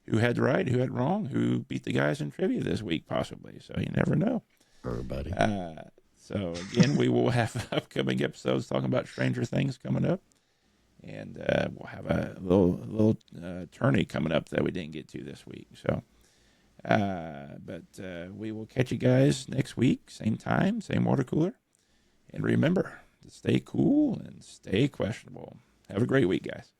Who had right, who had wrong, who beat the guys in trivia this week, possibly. So you never know. Everybody. So again, we will have upcoming episodes talking about Stranger Things coming up. And we'll have a little tourney coming up that we didn't get to this week. So, but we will catch you guys next week, same time, same water cooler. And remember to stay cool and stay questionable. Have a great week, guys.